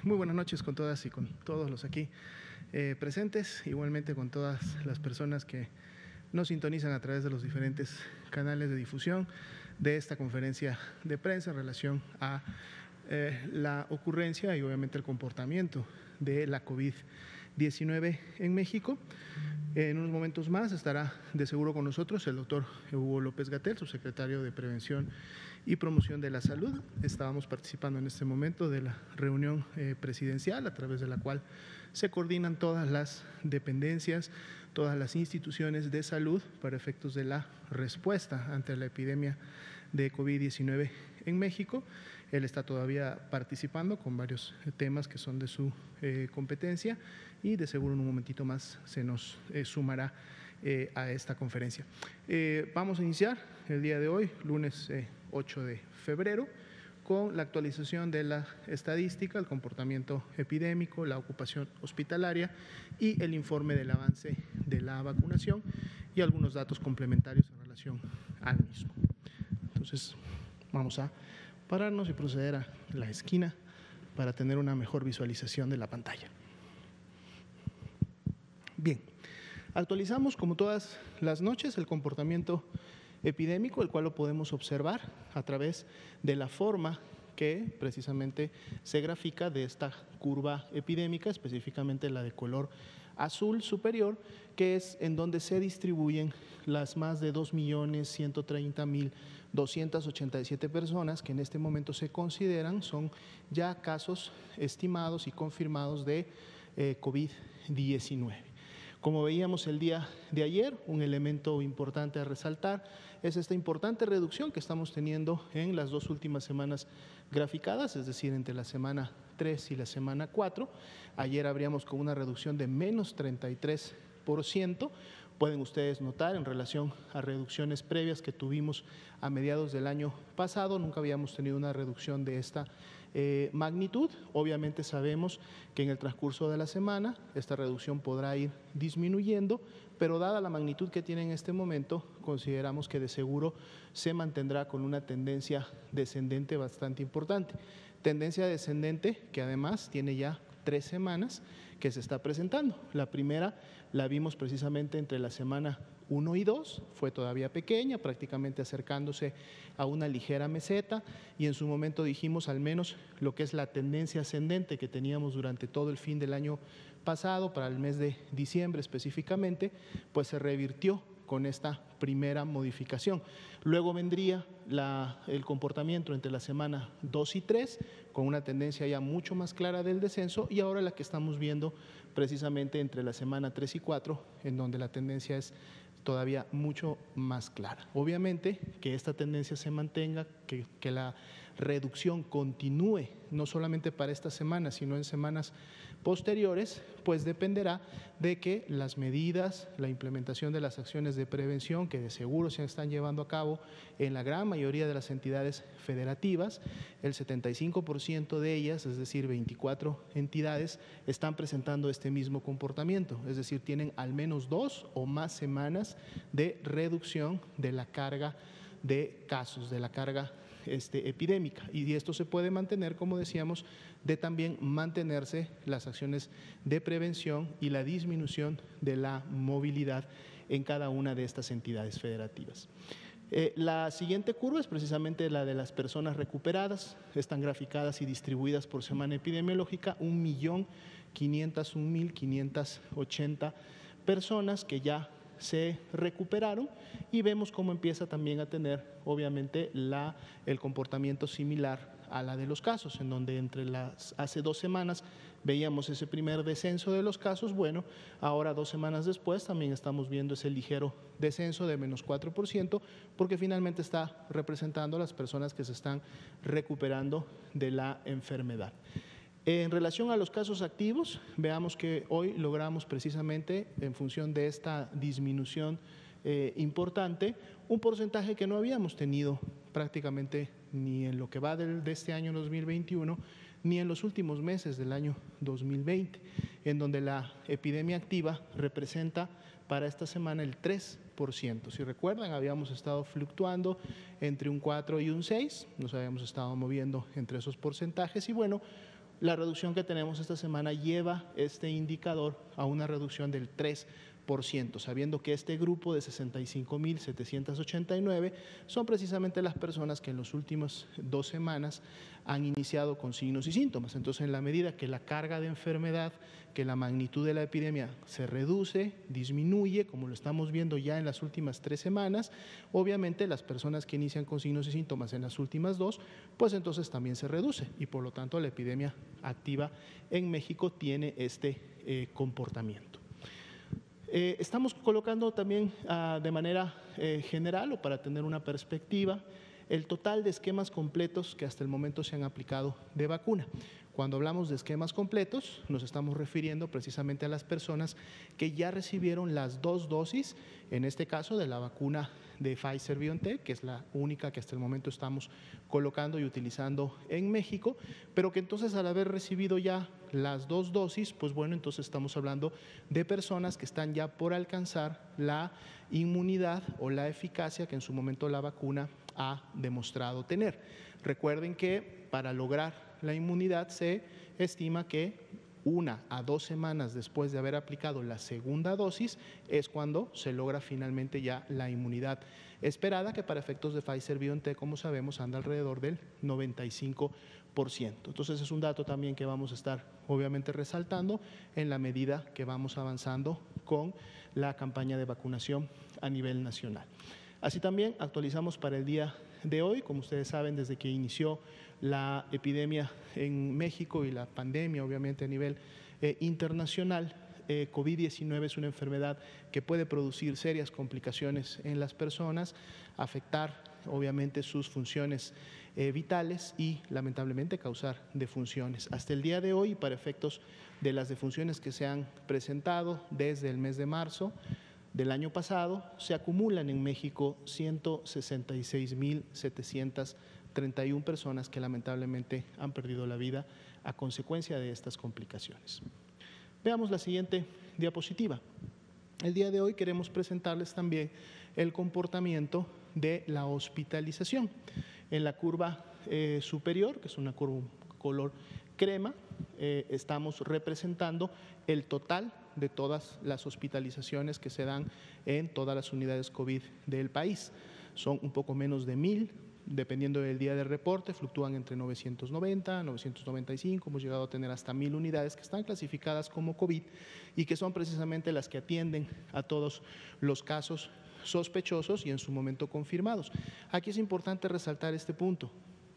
Muy buenas noches con todas y con todos los aquí presentes, igualmente con todas las personas que nos sintonizan a través de los diferentes canales de difusión de esta conferencia de prensa en relación a la ocurrencia y obviamente el comportamiento de la COVID-19 en México. En unos momentos más estará de seguro con nosotros el doctor Hugo López-Gatell, subsecretario de Prevención y Promoción de la Salud. Estábamos participando en este momento de la reunión presidencial a través de la cual se coordinan todas las dependencias, todas las instituciones de salud para efectos de la respuesta ante la epidemia de COVID-19 en México. Él está todavía participando con varios temas que son de su competencia y de seguro en un momentito más se nos sumará a esta conferencia. Vamos a iniciar el día de hoy, lunes 8 de febrero, con la actualización de la estadística, el comportamiento epidémico, la ocupación hospitalaria y el informe del avance de la vacunación y algunos datos complementarios en relación al mismo. Entonces, vamos a pararnos y proceder a la esquina para tener una mejor visualización de la pantalla. Bien, actualizamos como todas las noches el comportamiento epidémico, el cual lo podemos observar a través de la forma que precisamente se grafica de esta curva epidémica, específicamente la de color azul superior, que es en donde se distribuyen las más de 2.130.287 personas que en este momento se consideran son ya casos estimados y confirmados de COVID-19. Como veíamos el día de ayer, un elemento importante a resaltar es esta importante reducción que estamos teniendo en las dos últimas semanas graficadas, es decir, entre la semana 3 y la semana 4. Ayer abríamos con una reducción de menos 33%. Pueden ustedes notar en relación a reducciones previas que tuvimos a mediados del año pasado, nunca habíamos tenido una reducción de esta magnitud. Obviamente sabemos que en el transcurso de la semana esta reducción podrá ir disminuyendo, pero dada la magnitud que tiene en este momento, consideramos que de seguro se mantendrá con una tendencia descendente bastante importante. Tendencia descendente que además tiene ya 3 semanas que se está presentando. La primera la vimos precisamente entre la semana 1 y 2, fue todavía pequeña, prácticamente acercándose a una ligera meseta y en su momento dijimos al menos lo que es la tendencia ascendente que teníamos durante todo el fin del año pasado, para el mes de diciembre específicamente, pues se revirtió con esta primera modificación. Luego vendría el comportamiento entre la semana 2 y 3, con una tendencia ya mucho más clara del descenso, y ahora la que estamos viendo precisamente entre la semana 3 y 4, en donde la tendencia es todavía mucho más clara. Obviamente que esta tendencia se mantenga, que la reducción continúe, no solamente para esta semana, sino en semanas posteriores, pues dependerá de que las medidas, la implementación de las acciones de prevención que de seguro se están llevando a cabo en la gran mayoría de las entidades federativas, el 75% de ellas, es decir, 24 entidades, están presentando este mismo comportamiento, es decir, tienen al menos 2 o más semanas de reducción de la carga de casos, de la carga epidémica, y esto se puede mantener, como decíamos, de también mantenerse las acciones de prevención y la disminución de la movilidad en cada una de estas entidades federativas. La siguiente curva es precisamente la de las personas recuperadas, están graficadas y distribuidas por semana epidemiológica, 1.501.580 personas que ya se recuperaron, y vemos cómo empieza también a tener obviamente el comportamiento similar a la de los casos, en donde hace 2 semanas veíamos ese primer descenso de los casos. Bueno, ahora 2 semanas después también estamos viendo ese ligero descenso de menos 4%, porque finalmente está representando a las personas que se están recuperando de la enfermedad. En relación a los casos activos, veamos que hoy logramos precisamente, en función de esta disminución importante, un porcentaje que no habíamos tenido prácticamente ni en lo que va de este año 2021, ni en los últimos meses del año 2020, en donde la epidemia activa representa para esta semana el 3%. Si recuerdan, habíamos estado fluctuando entre un 4 y un 6, nos habíamos estado moviendo entre esos porcentajes, y bueno, la reducción que tenemos esta semana lleva este indicador a una reducción del 3%, sabiendo que este grupo de 65.789 son precisamente las personas que en las últimas 2 semanas han iniciado con signos y síntomas. Entonces, en la medida que la carga de enfermedad, que la magnitud de la epidemia se reduce, disminuye, como lo estamos viendo ya en las últimas 3 semanas, obviamente las personas que inician con signos y síntomas en las últimas 2, pues entonces también se reduce y por lo tanto la epidemia activa en México tiene este comportamiento. Estamos colocando también de manera general o para tener una perspectiva el total de esquemas completos que hasta el momento se han aplicado de vacuna. Cuando hablamos de esquemas completos, nos estamos refiriendo precisamente a las personas que ya recibieron las 2 dosis, en este caso de la vacuna de Pfizer-BioNTech, que es la única que hasta el momento estamos colocando y utilizando en México, pero que entonces al haber recibido ya las 2 dosis, pues bueno, entonces estamos hablando de personas que están ya por alcanzar la inmunidad o la eficacia que en su momento la vacuna ha demostrado tener. Recuerden que para lograr la inmunidad se estima que 1 a 2 semanas después de haber aplicado la segunda dosis es cuando se logra finalmente ya la inmunidad esperada, que para efectos de Pfizer-BioNTech, como sabemos, anda alrededor del 95%. Entonces es un dato también que vamos a estar obviamente resaltando en la medida que vamos avanzando con la campaña de vacunación a nivel nacional. Así también actualizamos para el día de hoy, como ustedes saben, desde que inició la epidemia en México y la pandemia obviamente a nivel internacional, COVID-19 es una enfermedad que puede producir serias complicaciones en las personas, afectar obviamente sus funciones vitales y lamentablemente causar defunciones. Hasta el día de hoy, para efectos de las defunciones que se han presentado desde el mes de marzo del año pasado, se acumulan en México 166.731 personas que lamentablemente han perdido la vida a consecuencia de estas complicaciones. Veamos la siguiente diapositiva. El día de hoy queremos presentarles también el comportamiento de la hospitalización. En la curva superior, que es una curva color crema, estamos representando el total de todas las hospitalizaciones que se dan en todas las unidades COVID del país. Son un poco menos de 1,000, dependiendo del día de reporte, fluctúan entre 990, 995, hemos llegado a tener hasta 1,000 unidades que están clasificadas como COVID y que son precisamente las que atienden a todos los casos sospechosos y en su momento confirmados. Aquí es importante resaltar este punto.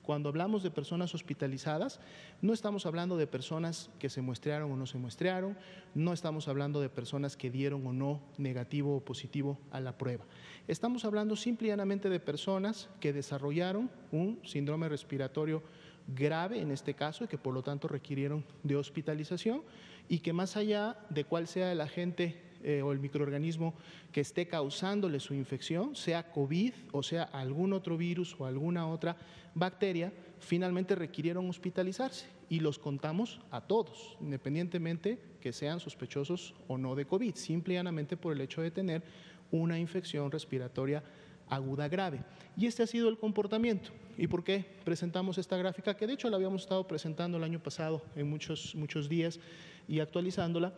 Cuando hablamos de personas hospitalizadas, no estamos hablando de personas que se muestrearon o no se muestrearon, no estamos hablando de personas que dieron o no negativo o positivo a la prueba. Estamos hablando simple y llanamente de personas que desarrollaron un síndrome respiratorio grave en este caso y que por lo tanto requirieron de hospitalización y que más allá de cuál sea el agente o el microorganismo que esté causándole su infección, sea COVID o sea algún otro virus o alguna otra bacteria, finalmente requirieron hospitalizarse y los contamos a todos, independientemente que sean sospechosos o no de COVID, simple y llanamente por el hecho de tener una infección respiratoria aguda grave. Y este ha sido el comportamiento. ¿Y por qué presentamos esta gráfica? Que de hecho la habíamos estado presentando el año pasado en muchos días y actualizándola,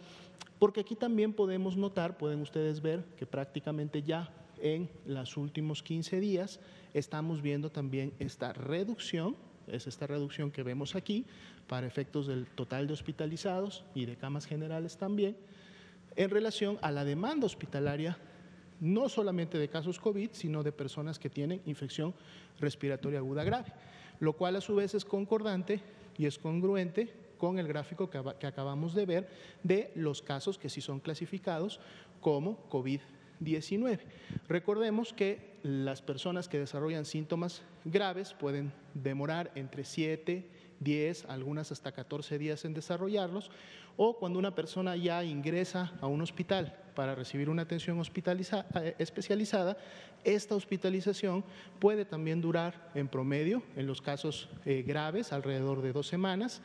porque aquí también podemos notar, pueden ustedes ver que prácticamente ya en los últimos 15 días estamos viendo también esta reducción, es esta reducción que vemos aquí para efectos del total de hospitalizados y de camas generales también, en relación a la demanda hospitalaria, no solamente de casos COVID, sino de personas que tienen infección respiratoria aguda grave, lo cual a su vez es concordante y es congruente con el gráfico que acabamos de ver de los casos que sí son clasificados como COVID-19. Recordemos que las personas que desarrollan síntomas graves pueden demorar entre 7, 10, algunas hasta 14 días en desarrollarlos, o cuando una persona ya ingresa a un hospital para recibir una atención especializada, esta hospitalización puede también durar en promedio, en los casos graves, alrededor de 2 semanas.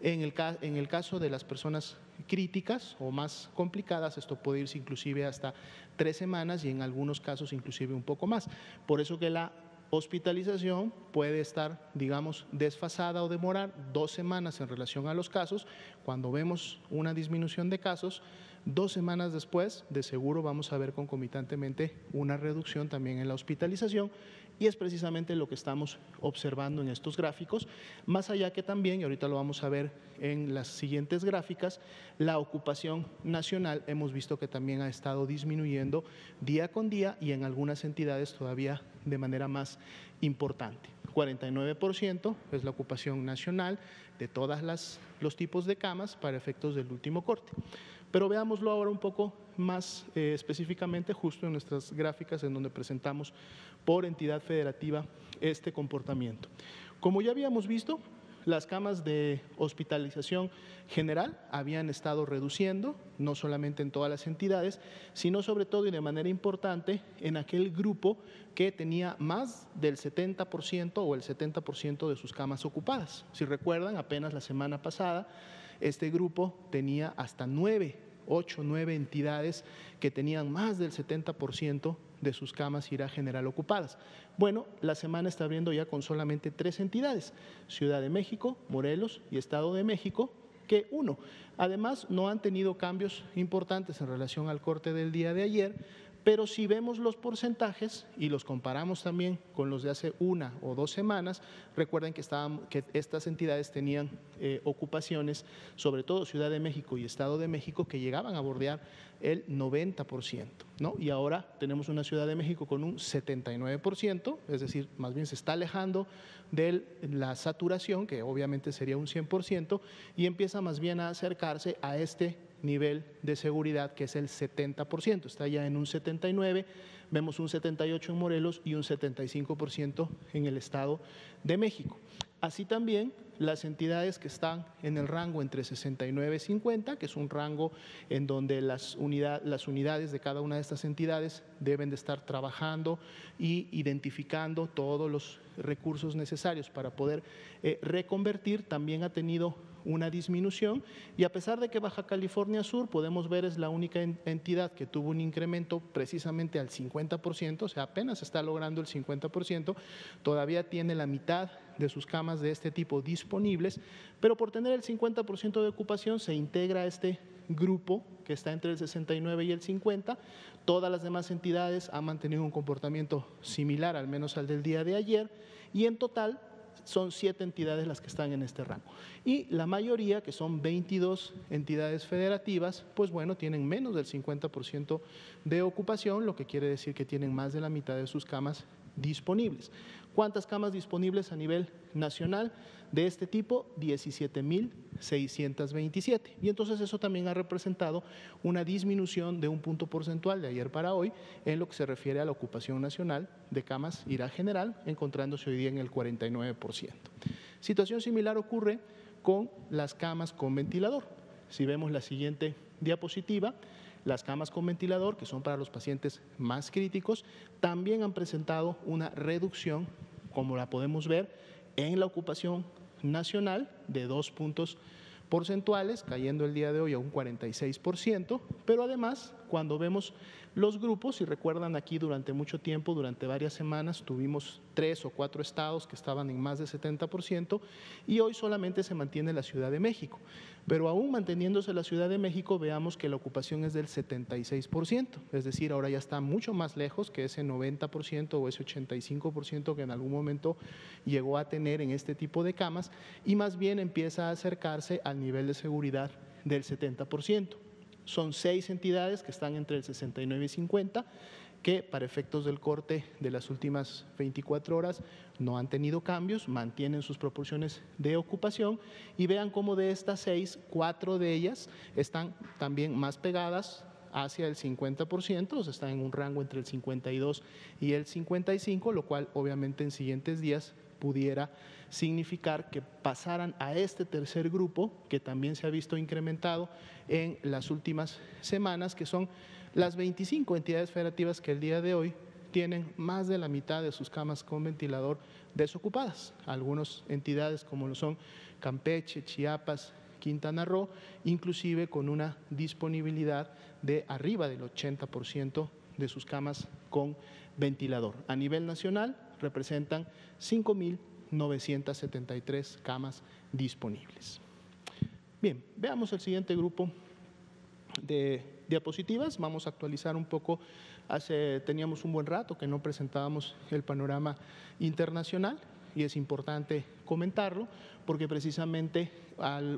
En el caso de las personas críticas o más complicadas, esto puede irse inclusive hasta 3 semanas y en algunos casos inclusive un poco más. Por eso que la hospitalización puede estar, digamos, desfasada o demorar 2 semanas en relación a los casos. Cuando vemos una disminución de casos, 2 semanas después, de seguro vamos a ver concomitantemente una reducción también en la hospitalización, y es precisamente lo que estamos observando en estos gráficos, más allá que también, y ahorita lo vamos a ver en las siguientes gráficas, la ocupación nacional hemos visto que también ha estado disminuyendo día con día y en algunas entidades todavía de manera más importante. 49% es la ocupación nacional de todos los tipos de camas para efectos del último corte. Pero veámoslo ahora un poco más específicamente justo en nuestras gráficas en donde presentamos por entidad federativa este comportamiento. Como ya habíamos visto, las camas de hospitalización general habían estado reduciendo, no solamente en todas las entidades, sino sobre todo y de manera importante en aquel grupo que tenía más del 70% o el 70% de sus camas ocupadas. Si recuerdan, apenas la semana pasada, este grupo tenía hasta 8 o 9 entidades que tenían más del 70% de sus camas IRA general ocupadas. Bueno, la semana está abriendo ya con solamente 3 entidades, Ciudad de México, Morelos y Estado de México, que además no han tenido cambios importantes en relación al corte del día de ayer, pero si vemos los porcentajes y los comparamos también con los de hace 1 o 2 semanas, recuerden que estas entidades tenían ocupaciones, sobre todo Ciudad de México y Estado de México, que llegaban a bordear el 90%, ¿no? Y ahora tenemos una Ciudad de México con un 79%, es decir, más bien se está alejando de la saturación, que obviamente sería un 100%, y empieza más bien a acercarse a este nivel de seguridad que es el 70%, está ya en un 79%, vemos un 78% en Morelos y un 75% en el Estado de México. Así también las entidades que están en el rango entre 69 y 50, que es un rango en donde las unidades de cada una de estas entidades deben de estar trabajando y identificando todos los recursos necesarios para poder reconvertir, también ha tenido una disminución, y a pesar de que Baja California Sur, podemos ver, es la única entidad que tuvo un incremento precisamente al 50%, o sea, apenas está logrando el 50%, todavía tiene la mitad de sus camas de este tipo disponibles, pero por tener el 50% de ocupación se integra a este grupo que está entre el 69 y el 50. Todas las demás entidades han mantenido un comportamiento similar, al menos al del día de ayer, y en total son 7 entidades las que están en este rango. Y la mayoría, que son 22 entidades federativas, pues bueno, tienen menos del 50% de ocupación, lo que quiere decir que tienen más de la mitad de sus camas disponibles. ¿Cuántas camas disponibles a nivel nacional de este tipo? 17,627. Y entonces eso también ha representado una disminución de un punto porcentual de ayer para hoy en lo que se refiere a la ocupación nacional de camas IRA general, encontrándose hoy día en el 49%. Situación similar ocurre con las camas con ventilador. Si vemos la siguiente diapositiva, las camas con ventilador, que son para los pacientes más críticos, también han presentado una reducción, como la podemos ver, en la ocupación nacional de 2 puntos porcentuales, cayendo el día de hoy a un 46%, pero además, cuando vemos los grupos, si recuerdan aquí durante mucho tiempo, durante varias semanas, tuvimos 3 o 4 estados que estaban en más de 70% y hoy solamente se mantiene la Ciudad de México. Pero aún manteniéndose la Ciudad de México, veamos que la ocupación es del 76%, es decir, ahora ya está mucho más lejos que ese 90% o ese 85% que en algún momento llegó a tener en este tipo de camas, y más bien empieza a acercarse al nivel de seguridad del 70%. Son 6 entidades que están entre el 69 y 50, que para efectos del corte de las últimas 24 horas no han tenido cambios, mantienen sus proporciones de ocupación, y vean cómo de estas 6, 4 de ellas están también más pegadas hacia el 50%, o sea, están en un rango entre el 52 y el 55, lo cual obviamente en siguientes días pudiera significar que pasaran a este tercer grupo, que también se ha visto incrementado en las últimas semanas, que son las 25 entidades federativas que el día de hoy tienen más de la mitad de sus camas con ventilador desocupadas. Algunas entidades como lo son Campeche, Chiapas, Quintana Roo, inclusive con una disponibilidad de arriba del 80% de sus camas con ventilador. A nivel nacional, representan 5.973 camas disponibles. Bien, veamos el siguiente grupo de diapositivas. Vamos a actualizar un poco. Teníamos un buen rato que no presentábamos el panorama internacional y es importante comentarlo porque precisamente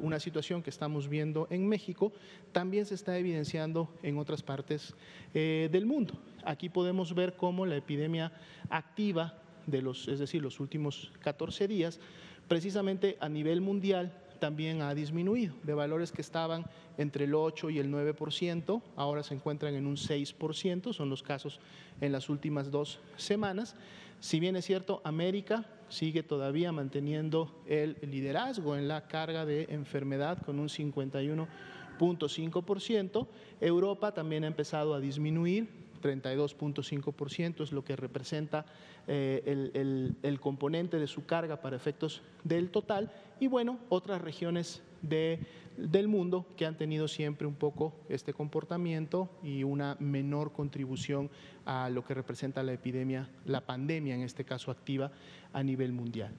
una situación que estamos viendo en México también se está evidenciando en otras partes del mundo. Aquí podemos ver cómo la epidemia activa es decir, los últimos 14 días, precisamente a nivel mundial también ha disminuido, de valores que estaban entre el 8 y el 9%, ahora se encuentran en un 6%, son los casos en las últimas 2 semanas. Si bien es cierto, América sigue todavía manteniendo el liderazgo en la carga de enfermedad con un 51.5%, Europa también ha empezado a disminuir, 32.5% es lo que representa el componente de su carga para efectos del total, y bueno, otras regiones del mundo que han tenido siempre un poco este comportamiento y una menor contribución a lo que representa la epidemia, la pandemia en este caso activa a nivel mundial.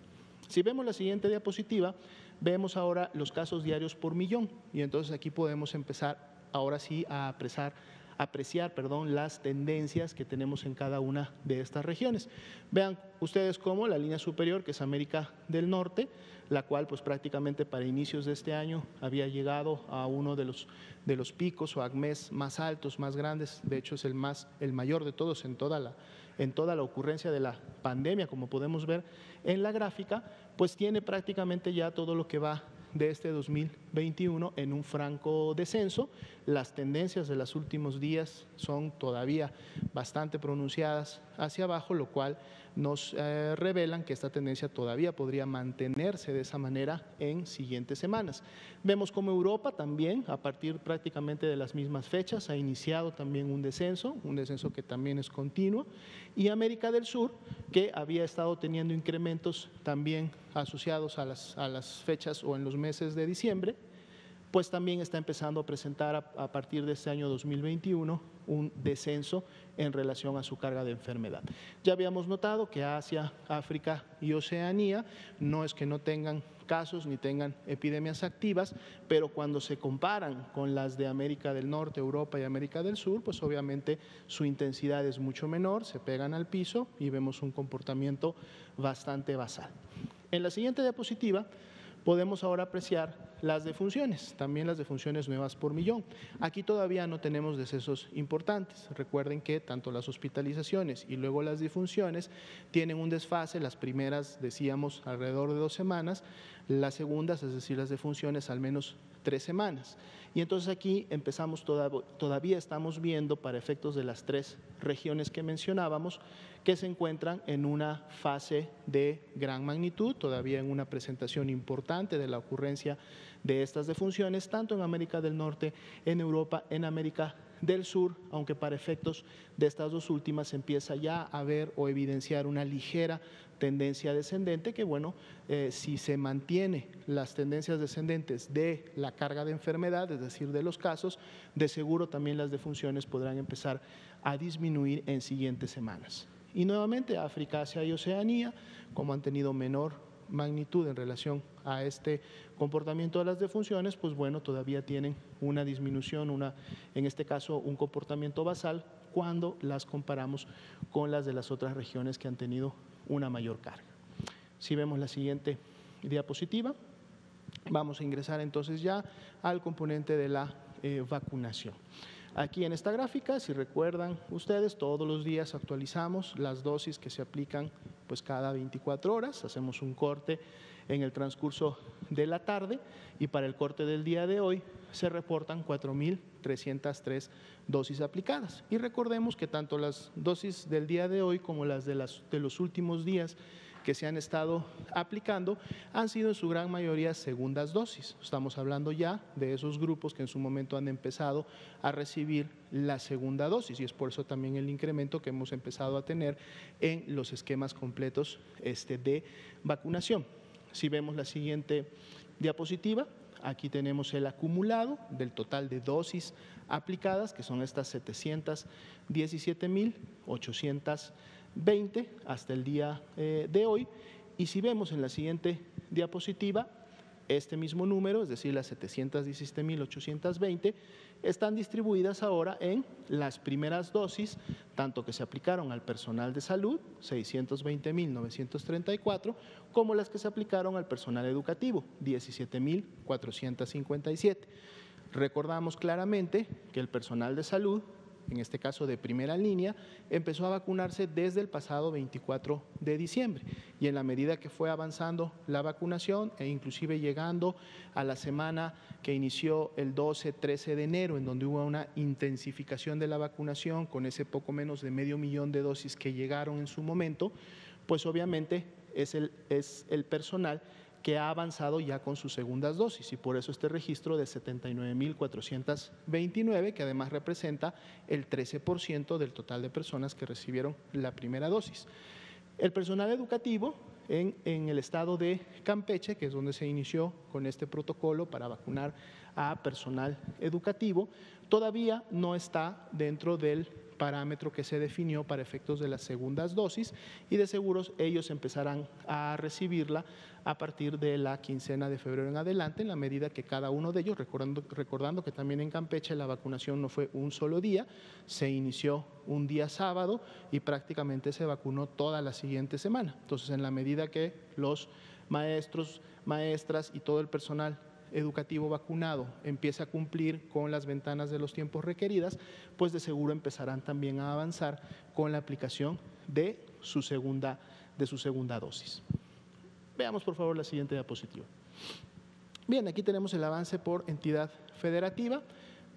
Si vemos la siguiente diapositiva, vemos ahora los casos diarios por millón y entonces aquí podemos empezar ahora sí a apreciar las tendencias que tenemos en cada una de estas regiones. Vean ustedes cómo la línea superior, que es América del Norte, la cual pues prácticamente para inicios de este año había llegado a uno de los picos o ACMEs más altos, más grandes, de hecho es el mayor de todos en toda la ocurrencia de la pandemia, como podemos ver en la gráfica, pues tiene prácticamente ya todo lo que va de este 2021 en un franco descenso. Las tendencias de los últimos días son todavía bastante pronunciadas hacia abajo, lo cual nos revelan que esta tendencia todavía podría mantenerse de esa manera en siguientes semanas. Vemos como Europa también, a partir prácticamente de las mismas fechas, ha iniciado también un descenso que también es continuo, y América del Sur, que había estado teniendo incrementos también asociados a las fechas o en los meses de diciembre, pues también está empezando a presentar a partir de este año 2021 un descenso en relación a su carga de enfermedad. Ya habíamos notado que Asia, África y Oceanía no es que no tengan casos ni tengan epidemias activas, pero cuando se comparan con las de América del Norte, Europa y América del Sur, pues obviamente su intensidad es mucho menor, se pegan al piso y vemos un comportamiento bastante basal. En la siguiente diapositiva podemos ahora apreciar las defunciones, también las defunciones nuevas por millón. Aquí todavía no tenemos decesos importantes. Recuerden que tanto las hospitalizaciones y luego las defunciones tienen un desfase, las primeras decíamos alrededor de 2 semanas, las segundas, es decir, las defunciones al menos 3 semanas. Y entonces aquí todavía estamos viendo para efectos de las 3 regiones que mencionábamos que se encuentran en una fase de gran magnitud, todavía en una presentación importante de la ocurrencia de estas defunciones, tanto en América del Norte, en Europa, en América del Sur, aunque para efectos de estas 2 últimas se empieza ya a ver o evidenciar una ligera tendencia descendente que, bueno, si se mantiene las tendencias descendentes de la carga de enfermedad, es decir, de los casos, de seguro también las defunciones podrán empezar a disminuir en siguientes semanas. Y nuevamente África, Asia y Oceanía, como han tenido menor magnitud en relación a este comportamiento de las defunciones, pues bueno, todavía tienen una disminución, en este caso un comportamiento basal cuando las comparamos con las de las otras regiones que han tenido una mayor carga. Si vemos la siguiente diapositiva, vamos a ingresar entonces ya al componente de la vacunación. Aquí en esta gráfica, si recuerdan ustedes, todos los días actualizamos las dosis que se aplican pues cada 24 horas, hacemos un corte en el transcurso de la tarde y para el corte del día de hoy se reportan 4.303 dosis aplicadas. Y recordemos que tanto las dosis del día de hoy como las de los últimos días que se han estado aplicando han sido en su gran mayoría segundas dosis. Estamos hablando ya de esos grupos que en su momento han empezado a recibir la segunda dosis y es por eso también el incremento que hemos empezado a tener en los esquemas completos de vacunación. Si vemos la siguiente diapositiva, aquí tenemos el acumulado del total de dosis aplicadas, que son estas 717.800 20 hasta el día de hoy. Y si vemos en la siguiente diapositiva, este mismo número, es decir, las 717.820, están distribuidas ahora en las primeras dosis, tanto que se aplicaron al personal de salud, 620.934, como las que se aplicaron al personal educativo, 17.457. Recordamos claramente que el personal de salud, en este caso de primera línea, empezó a vacunarse desde el pasado 24 de diciembre y en la medida que fue avanzando la vacunación e inclusive llegando a la semana que inició el 12-13 de enero, en donde hubo una intensificación de la vacunación con ese poco menos de 500.000 de dosis que llegaron en su momento, pues obviamente es el personal que ha avanzado ya con sus segundas dosis y por eso este registro de 79.429, que además representa el 13% del total de personas que recibieron la primera dosis. El personal educativo en el estado de Campeche, que es donde se inició con este protocolo para vacunar a personal educativo, todavía no está dentro del parámetro que se definió para efectos de las segundas dosis y de seguros ellos empezarán a recibirla a partir de la quincena de febrero en adelante, en la medida que cada uno de ellos, recordando que también en Campeche la vacunación no fue un solo día, se inició un día sábado y prácticamente se vacunó toda la siguiente semana. Entonces, en la medida que los maestros, maestras y todo el personal educativo vacunado empiece a cumplir con las ventanas de los tiempos requeridas, pues de seguro empezarán también a avanzar con la aplicación de su segunda dosis. Veamos por favor la siguiente diapositiva. Bien, aquí tenemos el avance por entidad federativa,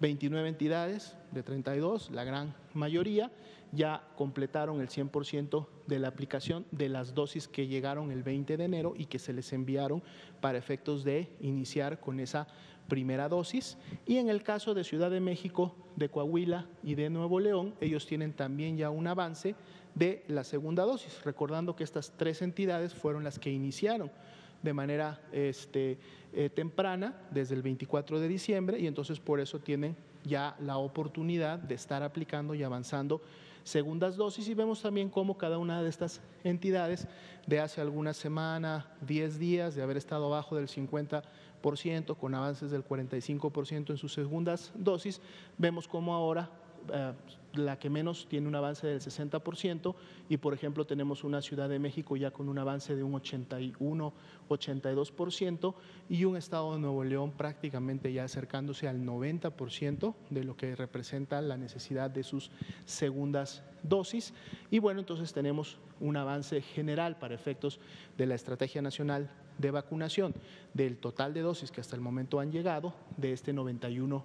29 entidades de 32, la gran mayoría, ya completaron el 100% de la aplicación de las dosis que llegaron el 20 de enero y que se les enviaron para efectos de iniciar con esa primera dosis. Y en el caso de Ciudad de México, de Coahuila y de Nuevo León, ellos tienen también ya un avance de la segunda dosis, recordando que estas tres entidades fueron las que iniciaron de manera temprana desde el 24 de diciembre y entonces por eso tienen ya la oportunidad de estar aplicando y avanzando segundas dosis y vemos también cómo cada una de estas entidades de hace alguna semana, 10 días de haber estado abajo del 50% con avances del 45% en sus segundas dosis, vemos cómo ahora la que menos tiene un avance del 60% y por ejemplo tenemos una Ciudad de México ya con un avance de un 81-82% y un estado de Nuevo León prácticamente ya acercándose al 90% de lo que representa la necesidad de sus segundas dosis y bueno, entonces tenemos un avance general para efectos de la Estrategia Nacional de Vacunación del total de dosis que hasta el momento han llegado de este 91%.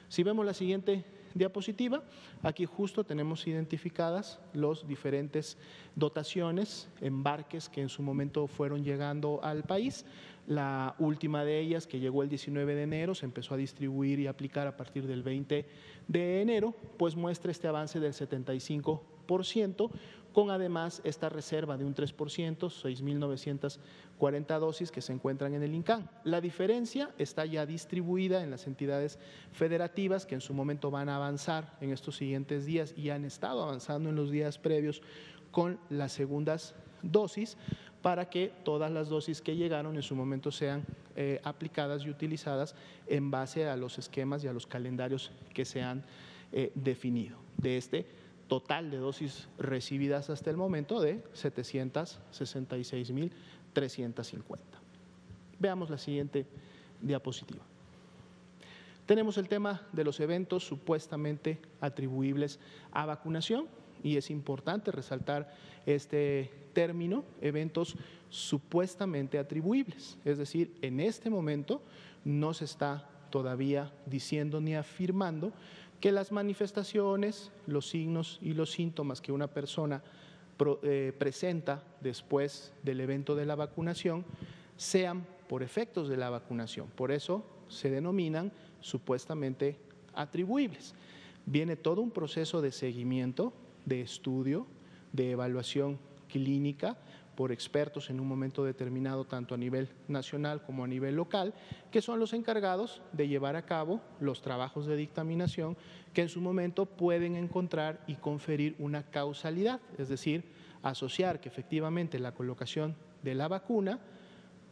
Si vemos la siguiente diapositiva, aquí justo tenemos identificadas los diferentes dotaciones, embarques que en su momento fueron llegando al país. La última de ellas, que llegó el 19 de enero, se empezó a distribuir y aplicar a partir del 20 de enero, pues muestra este avance del 75%, con además esta reserva de un 3%, 6.940 dosis que se encuentran en el INCAN. La diferencia está ya distribuida en las entidades federativas que en su momento van a avanzar en estos siguientes días y han estado avanzando en los días previos con las segundas dosis para que todas las dosis que llegaron en su momento sean aplicadas y utilizadas en base a los esquemas y a los calendarios que se han definido. De este total de dosis recibidas hasta el momento de 766.350. Veamos la siguiente diapositiva. Tenemos el tema de los eventos supuestamente atribuibles a vacunación y es importante resaltar este término, eventos supuestamente atribuibles, es decir, en este momento no se está todavía diciendo ni afirmando que las manifestaciones, los signos y los síntomas que una persona presenta después del evento de la vacunación sean por efectos de la vacunación. Por eso se denominan supuestamente atribuibles. Viene todo un proceso de seguimiento, de estudio, de evaluación clínica por expertos en un momento determinado, tanto a nivel nacional como a nivel local, que son los encargados de llevar a cabo los trabajos de dictaminación que en su momento pueden encontrar y conferir una causalidad, es decir, asociar que efectivamente la colocación de la vacuna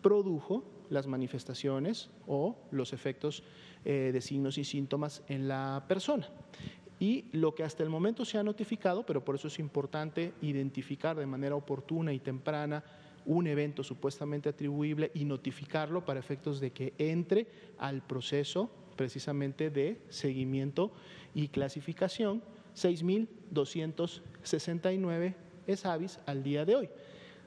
produjo las manifestaciones o los efectos de signos y síntomas en la persona. Y lo que hasta el momento se ha notificado, pero por eso es importante identificar de manera oportuna y temprana un evento supuestamente atribuible y notificarlo para efectos de que entre al proceso precisamente de seguimiento y clasificación, 6.269 ESAVIS al día de hoy.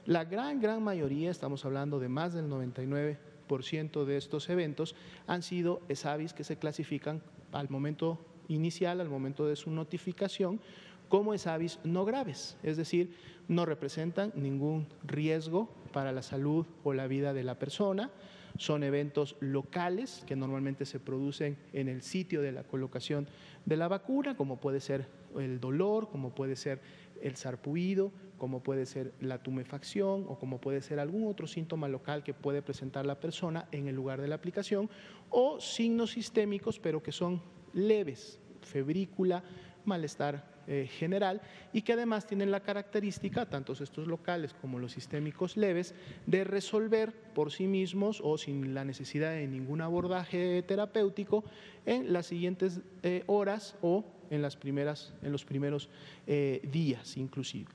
La gran mayoría, estamos hablando de más del 99% de estos eventos, han sido ESAVIS que se clasifican al momento inicial, al momento de su notificación, como ESAVIS no graves, es decir, no representan ningún riesgo para la salud o la vida de la persona. Son eventos locales que normalmente se producen en el sitio de la colocación de la vacuna, como puede ser el dolor, como puede ser el sarpullido, como puede ser la tumefacción o como puede ser algún otro síntoma local que puede presentar la persona en el lugar de la aplicación, o signos sistémicos pero que son leves, febrícula, malestar general, y que además tienen la característica, tanto estos locales como los sistémicos leves, de resolver por sí mismos o sin la necesidad de ningún abordaje terapéutico en las siguientes horas o en los primeros días inclusive.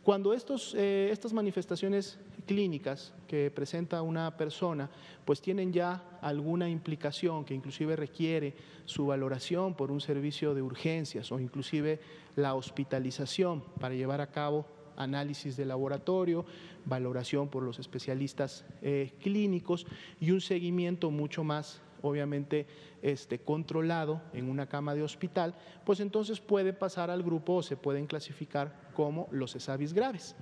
Cuando estas manifestaciones clínicas que presenta una persona pues tienen ya alguna implicación que inclusive requiere su valoración por un servicio de urgencias o inclusive la hospitalización para llevar a cabo análisis de laboratorio, valoración por los especialistas clínicos y un seguimiento mucho más obviamente controlado en una cama de hospital, pues entonces puede pasar al grupo o se pueden clasificar como los ESAVIS graves.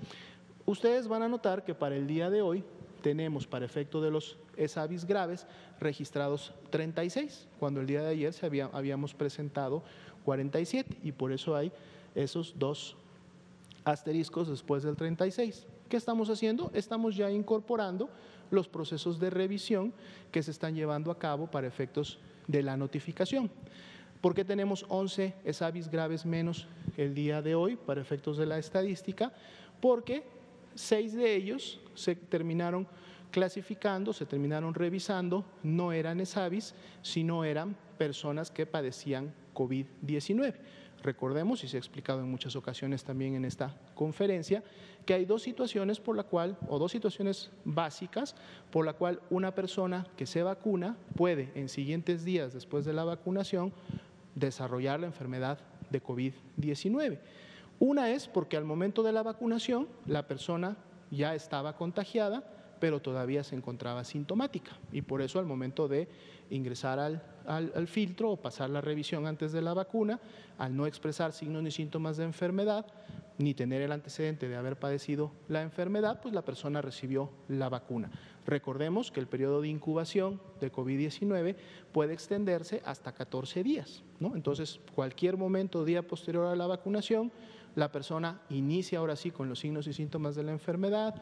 Ustedes van a notar que para el día de hoy tenemos para efecto de los ESAVIS graves registrados 36, cuando el día de ayer habíamos presentado 47 y por eso hay esos dos asteriscos después del 36. ¿Qué estamos haciendo? Estamos ya incorporando los procesos de revisión que se están llevando a cabo para efectos de la notificación. ¿Por qué tenemos 11 ESAVIS graves menos el día de hoy para efectos de la estadística? Porque 6 de ellos se terminaron clasificando, se terminaron revisando, no eran ESAVIS, sino eran personas que padecían COVID-19. Recordemos, y se ha explicado en muchas ocasiones también en esta conferencia, que hay dos situaciones dos situaciones básicas por la cual una persona que se vacuna puede en siguientes días después de la vacunación desarrollar la enfermedad de COVID-19. Una es porque al momento de la vacunación la persona ya estaba contagiada, pero todavía se encontraba sintomática y por eso al momento de ingresar al filtro o pasar la revisión antes de la vacuna, al no expresar signos ni síntomas de enfermedad, ni tener el antecedente de haber padecido la enfermedad, pues la persona recibió la vacuna. Recordemos que el periodo de incubación de COVID-19 puede extenderse hasta 14 días, ¿no? Entonces, cualquier momento, día posterior a la vacunación, la persona inicia ahora sí con los signos y síntomas de la enfermedad,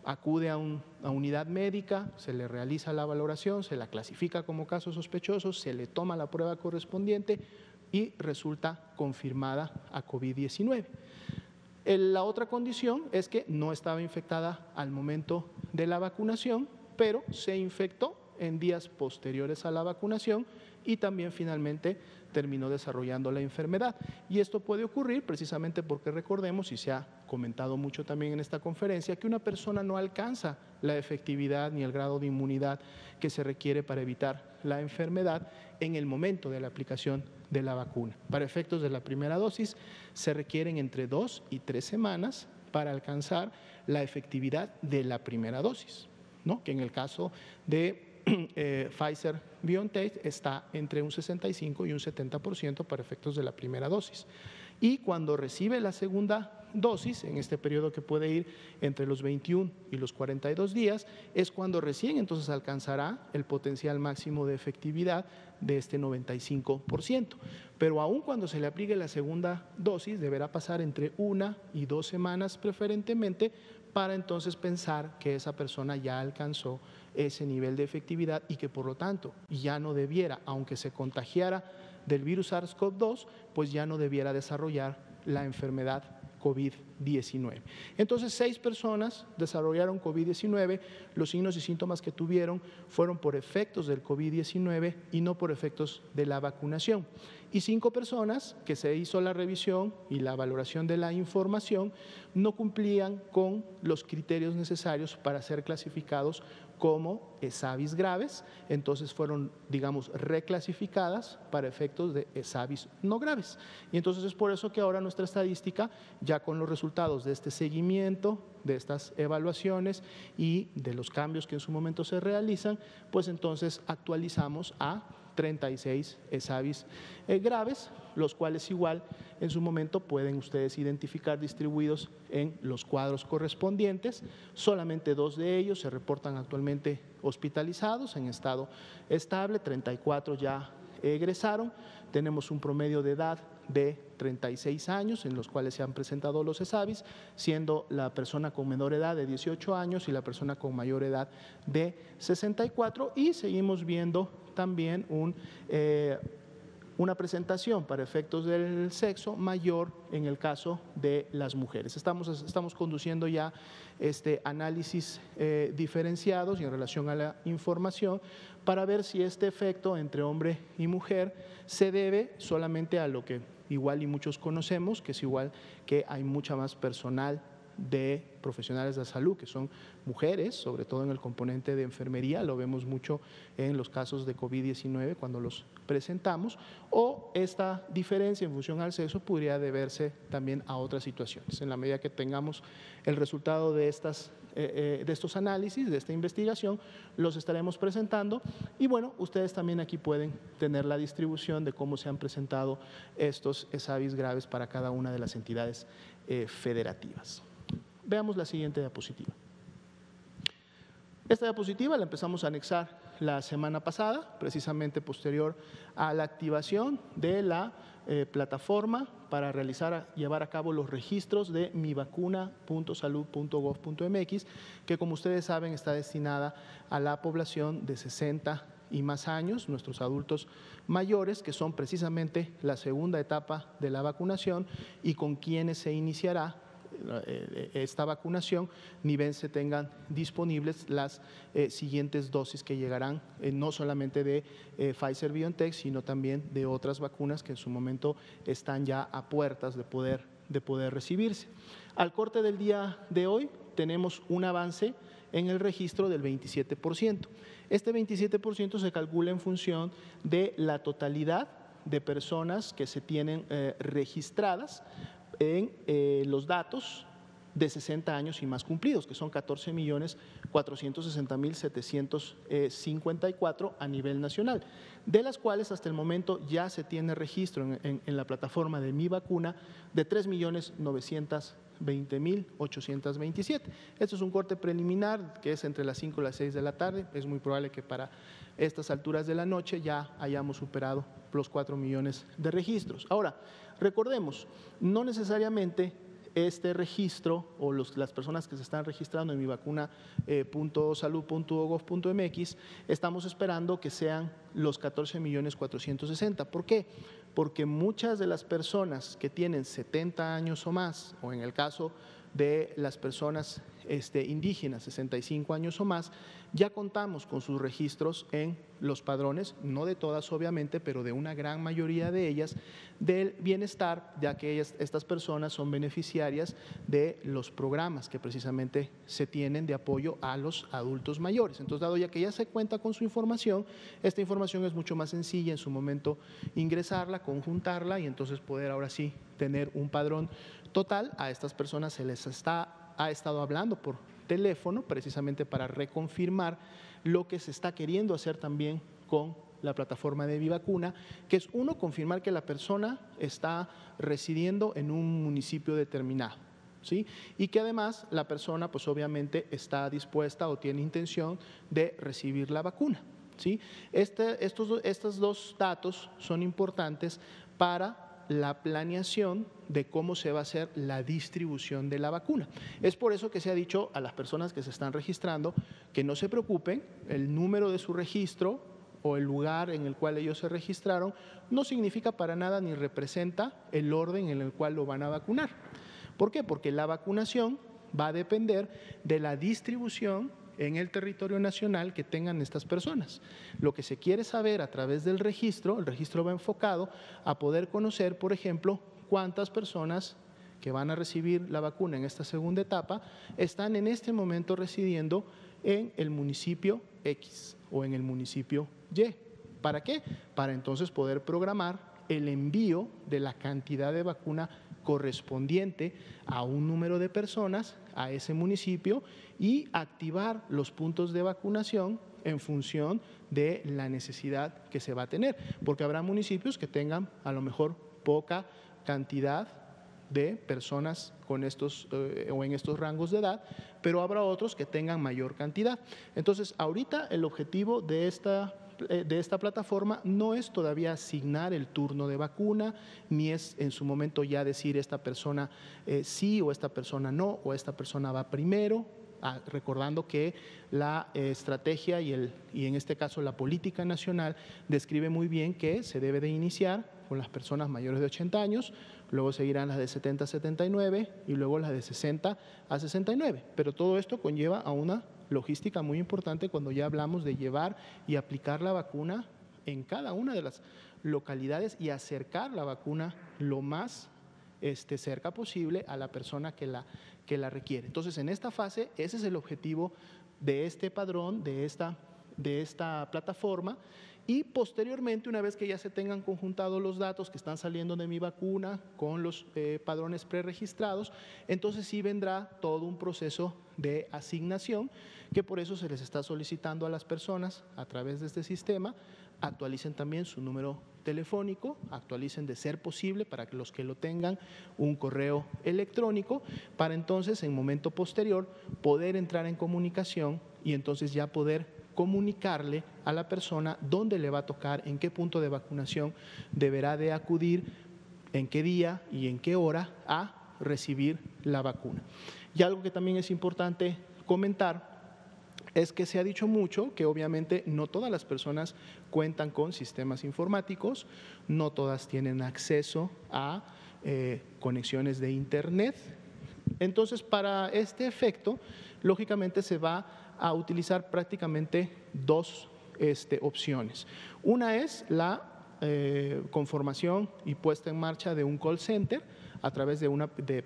acude a unidad médica, se le realiza la valoración, se la clasifica como caso sospechoso, se le toma la prueba correspondiente y resulta confirmada a COVID-19. La otra condición es que no estaba infectada al momento de la vacunación, pero se infectó en días posteriores a la vacunación y también finalmente terminó desarrollando la enfermedad. Y esto puede ocurrir precisamente porque recordemos, y se ha comentado mucho también en esta conferencia, que una persona no alcanza la efectividad ni el grado de inmunidad que se requiere para evitar la enfermedad en el momento de la aplicación de la vacuna. Para efectos de la primera dosis se requieren entre 2 y 3 semanas para alcanzar la efectividad de la primera dosis, ¿no? Que en el caso de Pfizer-BioNTech está entre un 65 y un 70% para efectos de la primera dosis. Y cuando recibe la segunda dosis, en este periodo que puede ir entre los 21 y los 42 días, es cuando recién entonces alcanzará el potencial máximo de efectividad de este 95%. Pero aún cuando se le aplique la segunda dosis, deberá pasar entre 1 y 2 semanas preferentemente para entonces pensar que esa persona ya alcanzó ese nivel de efectividad y que por lo tanto ya no debiera, aunque se contagiara del virus SARS-CoV-2, pues ya no debiera desarrollar la enfermedad COVID-19. Entonces, 6 personas desarrollaron COVID-19, los signos y síntomas que tuvieron fueron por efectos del COVID-19 y no por efectos de la vacunación. Y 5 personas que se hizo la revisión y la valoración de la información no cumplían con los criterios necesarios para ser clasificados como ESAVIS graves, entonces fueron, digamos, reclasificadas para efectos de ESAVIS no graves. Y entonces es por eso que ahora nuestra estadística, ya con los resultados de este seguimiento, de estas evaluaciones y de los cambios que en su momento se realizan, pues entonces actualizamos a 36 ESAVIS graves, los cuales igual en su momento pueden ustedes identificar distribuidos en los cuadros correspondientes. Solamente 2 de ellos se reportan actualmente hospitalizados en estado estable, 34 ya egresaron. Tenemos un promedio de edad de 36 años en los cuales se han presentado los ESAVIS, siendo la persona con menor edad de 18 años y la persona con mayor edad de 64, y seguimos viendo también una presentación para efectos del sexo mayor en el caso de las mujeres. Estamos conduciendo ya análisis diferenciados y en relación a la información para ver si este efecto entre hombre y mujer se debe solamente a lo que igual y muchos conocemos, que es igual que hay mucha más personal de profesionales de la salud que son mujeres, sobre todo en el componente de enfermería, lo vemos mucho en los casos de COVID-19 cuando los presentamos, o esta diferencia en función al sexo podría deberse también a otras situaciones. En la medida que tengamos el resultado de estos análisis, de esta investigación, los estaremos presentando y bueno, ustedes también aquí pueden tener la distribución de cómo se han presentado estos ESAVIS graves para cada una de las entidades federativas. Veamos la siguiente diapositiva. Esta diapositiva la empezamos a anexar la semana pasada, precisamente posterior a la activación de la plataforma para llevar a cabo los registros de mivacuna.salud.gov.mx, que como ustedes saben está destinada a la población de 60 y más años, nuestros adultos mayores, que son precisamente la segunda etapa de la vacunación y con quienes se iniciará esta vacunación, ni bien se tengan disponibles las siguientes dosis que llegarán no solamente de Pfizer-BioNTech, sino también de otras vacunas que en su momento están ya a puertas de poder recibirse. Al corte del día de hoy tenemos un avance en el registro del 27%. Este 27% se calcula en función de la totalidad de personas que se tienen registradas en los datos de 60 años y más cumplidos, que son 14.460.754 a nivel nacional, de las cuales hasta el momento ya se tiene registro en la plataforma de Mi Vacuna de 3.920.827. Esto es un corte preliminar que es entre las 5 y las 6 de la tarde. Es muy probable que para estas alturas de la noche ya hayamos superado los 4 millones de registros. Ahora, recordemos, no necesariamente este registro o las personas que se están registrando en mivacuna.salud.gov.mx estamos esperando que sean los 14.460.000. ¿Por qué? Porque muchas de las personas que tienen 70 años o más, o en el caso de las personas indígenas, 65 años o más, ya contamos con sus registros en los padrones, no de todas obviamente, pero de una gran mayoría de ellas, del bienestar, ya que estas personas son beneficiarias de los programas que precisamente se tienen de apoyo a los adultos mayores. Entonces, dado ya que ya se cuenta con su información, esta información es mucho más sencilla en su momento ingresarla, conjuntarla y entonces poder ahora sí tener un padrón total. A estas personas se les ha estado hablando por teléfono precisamente para reconfirmar lo que se está queriendo hacer también con la plataforma de Mi Vacuna, que es confirmar que la persona está residiendo en un municipio determinado. ¿sí? Y que además la persona pues obviamente está dispuesta o tiene intención de recibir la vacuna, ¿sí? Estos dos datos son importantes para la planeación de cómo se va a hacer la distribución de la vacuna. Es por eso que se ha dicho a las personas que se están registrando que no se preocupen, el número de su registro o el lugar en el cual ellos se registraron no significa para nada ni representa el orden en el cual lo van a vacunar. ¿Por qué? Porque la vacunación va a depender de la distribución en el territorio nacional que tengan estas personas. Lo que se quiere saber a través del registro, el registro va enfocado a poder conocer, por ejemplo, cuántas personas que van a recibir la vacuna en esta segunda etapa están en este momento residiendo en el municipio X o en el municipio Y. ¿Para qué? Para entonces poder programar el envío de la cantidad de vacuna correspondiente a un número de personas a ese municipio y activar los puntos de vacunación en función de la necesidad que se va a tener, porque habrá municipios que tengan a lo mejor poca cantidad de personas con estos o en estos rangos de edad, pero habrá otros que tengan mayor cantidad. Entonces, ahorita el objetivo de esta plataforma no es todavía asignar el turno de vacuna, ni es en su momento ya decir esta persona sí o esta persona no, o esta persona va primero, recordando que la estrategia y en este caso la política nacional describe muy bien que se debe de iniciar con las personas mayores de 80 años, luego seguirán las de 70 a 79 y luego las de 60 a 69, pero todo esto conlleva a una logística muy importante cuando ya hablamos de llevar y aplicar la vacuna en cada una de las localidades y acercar la vacuna lo más cerca posible a la persona que la requiere. Entonces, en esta fase, ese es el objetivo de este padrón, de esta plataforma. Y posteriormente, una vez que ya se tengan conjuntados los datos que están saliendo de mi vacuna con los padrones preregistrados, entonces sí vendrá todo un proceso de asignación, que por eso se les está solicitando a las personas a través de este sistema, actualicen también su número telefónico, actualicen de ser posible para que los que lo tengan un correo electrónico, para entonces en momento posterior poder entrar en comunicación y entonces ya poder comunicarle a la persona dónde le va a tocar, en qué punto de vacunación deberá de acudir, en qué día y en qué hora a recibir la vacuna. Y algo que también es importante comentar es que se ha dicho mucho que obviamente no todas las personas cuentan con sistemas informáticos, no todas tienen acceso a conexiones de internet. Entonces, para este efecto, lógicamente se va a utilizar prácticamente dos opciones. Una es la conformación y puesta en marcha de un call center a través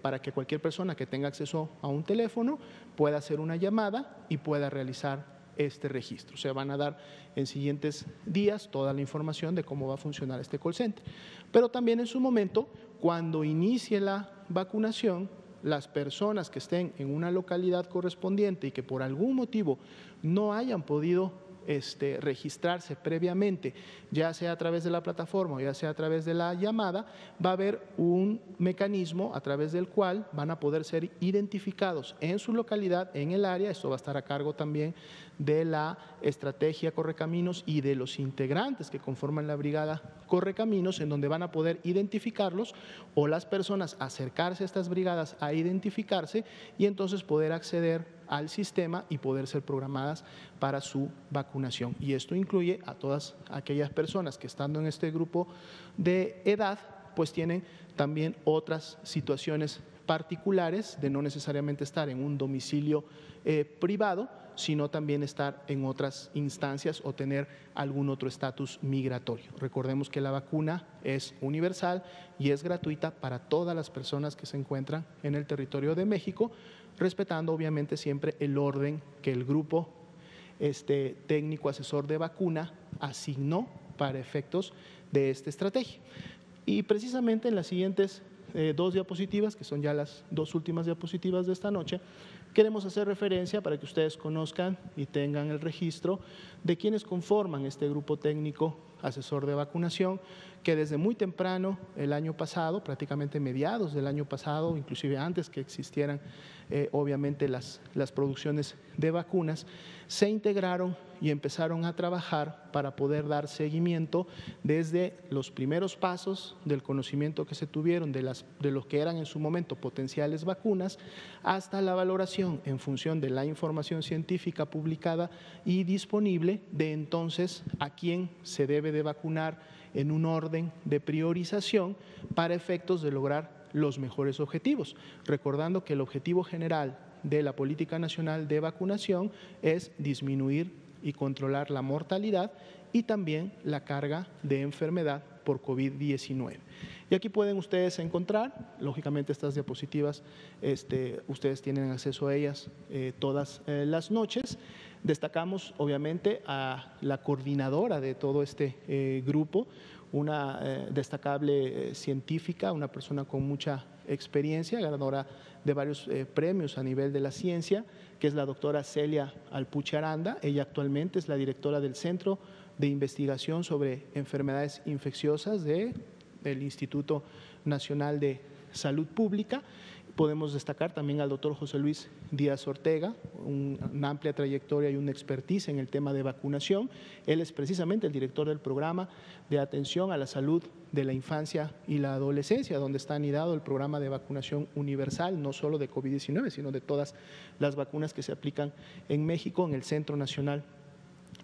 para que cualquier persona que tenga acceso a un teléfono pueda hacer una llamada y pueda realizar este registro. Se van a dar en siguientes días toda la información de cómo va a funcionar este call center. Pero también en su momento, cuando inicie la vacunación, las personas que estén en una localidad correspondiente y que por algún motivo no hayan podido registrarse previamente, ya sea a través de la plataforma o ya sea a través de la llamada, va a haber un mecanismo a través del cual van a poder ser identificados en su localidad, en el área. Esto va a estar a cargo también de la estrategia Correcaminos y de los integrantes que conforman la brigada Correcaminos, en donde van a poder identificarlos o las personas acercarse a estas brigadas a identificarse y entonces poder acceder al sistema y poder ser programadas para su vacunación. Y esto incluye a todas aquellas personas que estando en este grupo de edad, pues tienen también otras situaciones particulares de no necesariamente estar en un domicilio privado, sino también estar en otras instancias o tener algún otro estatus migratorio. Recordemos que la vacuna es universal y es gratuita para todas las personas que se encuentran en el territorio de México, respetando obviamente siempre el orden que el grupo técnico asesor de vacuna asignó para efectos de esta estrategia. Y precisamente en las siguientes dos diapositivas, que son ya las dos últimas diapositivas de esta noche, queremos hacer referencia para que ustedes conozcan y tengan el registro de quienes conforman este grupo técnico asesor de vacunación, que desde muy temprano el año pasado, prácticamente mediados del año pasado, inclusive antes que existieran obviamente las producciones de vacunas, se integraron y empezaron a trabajar para poder dar seguimiento desde los primeros pasos del conocimiento que se tuvieron de lo que eran en su momento potenciales vacunas, hasta la valoración en función de la información científica publicada y disponible de entonces a quién se debe de vacunar en un orden de priorización para efectos de lograr los mejores objetivos, recordando que el objetivo general de la Política Nacional de Vacunación es disminuir y controlar la mortalidad y también la carga de enfermedad por COVID-19. Y aquí pueden ustedes encontrar, lógicamente estas diapositivas, ustedes tienen acceso a ellas todas las noches. Destacamos obviamente a la coordinadora de todo este grupo, una destacable científica, una persona con mucha experiencia, ganadora de varios premios a nivel de la ciencia, que es la doctora Celia Alpuche Aranda. Ella actualmente es la directora del Centro de Investigación sobre Enfermedades Infecciosas del Instituto Nacional de Salud Pública. Podemos destacar también al doctor José Luis Díaz Ortega, una amplia trayectoria y una expertise en el tema de vacunación. Él es precisamente el director del programa de atención a la salud de la infancia y la adolescencia, donde está anidado el programa de vacunación universal, no solo de COVID-19, sino de todas las vacunas que se aplican en México, en el Centro Nacional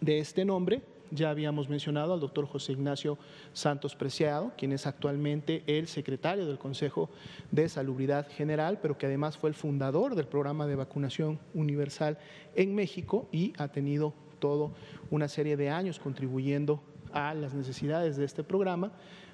de este nombre. Ya habíamos mencionado al doctor José Ignacio Santos Preciado, quien es actualmente el secretario del Consejo de Salubridad General, pero que además fue el fundador del programa de vacunación universal en México y ha tenido toda una serie de años contribuyendo a las necesidades de este programa.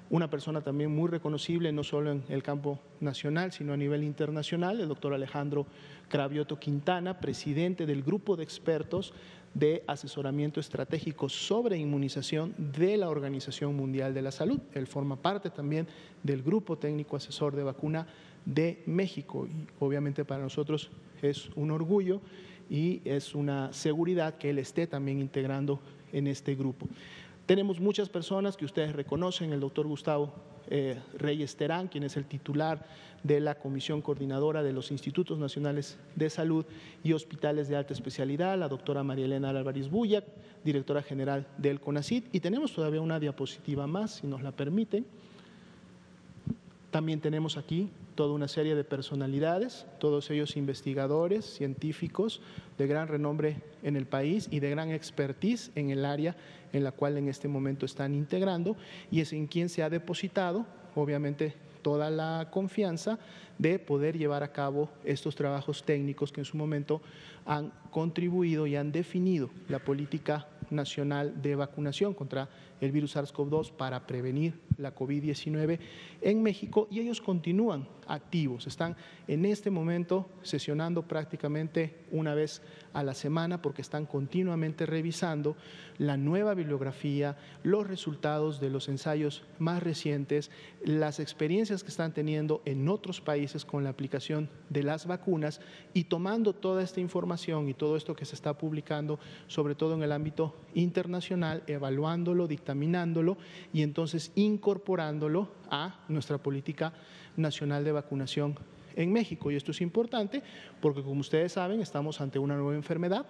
Una persona también muy reconocible, no solo en el campo nacional, sino a nivel internacional, el doctor Alejandro Cravioto Quintana, presidente del grupo de expertos de asesoramiento estratégico sobre inmunización de la Organización Mundial de la Salud. Él forma parte también del Grupo Técnico Asesor de Vacuna de México y obviamente para nosotros es un orgullo y es una seguridad que él esté también integrando en este grupo. Tenemos muchas personas que ustedes reconocen, el doctor Gustavo Reyes Terán, quien es el titular de la Comisión Coordinadora de los Institutos Nacionales de Salud y Hospitales de Alta Especialidad, la doctora María Elena Álvarez Bullac, directora general del CONACYT, y tenemos todavía una diapositiva más, si nos la permiten. También tenemos aquí toda una serie de personalidades, todos ellos investigadores, científicos de gran renombre en el país y de gran expertise en el área en la cual en este momento están integrando y es en quien se ha depositado, obviamente, toda la confianza de poder llevar a cabo estos trabajos técnicos que en su momento han contribuido y han definido la política nacional de vacunación contra el virus SARS-CoV-2 para prevenir la COVID-19 en México y ellos continúan activos, están en este momento sesionando prácticamente una vez a la semana porque están continuamente revisando la nueva bibliografía, los resultados de los ensayos más recientes, las experiencias que están teniendo en otros países con la aplicación de las vacunas y tomando toda esta información y todo esto que se está publicando, sobre todo en el ámbito internacional, evaluándolo, dictaminándolo y entonces incorporándolo a nuestra política nacional de vacunación en México. Y esto es importante porque, como ustedes saben, estamos ante una nueva enfermedad,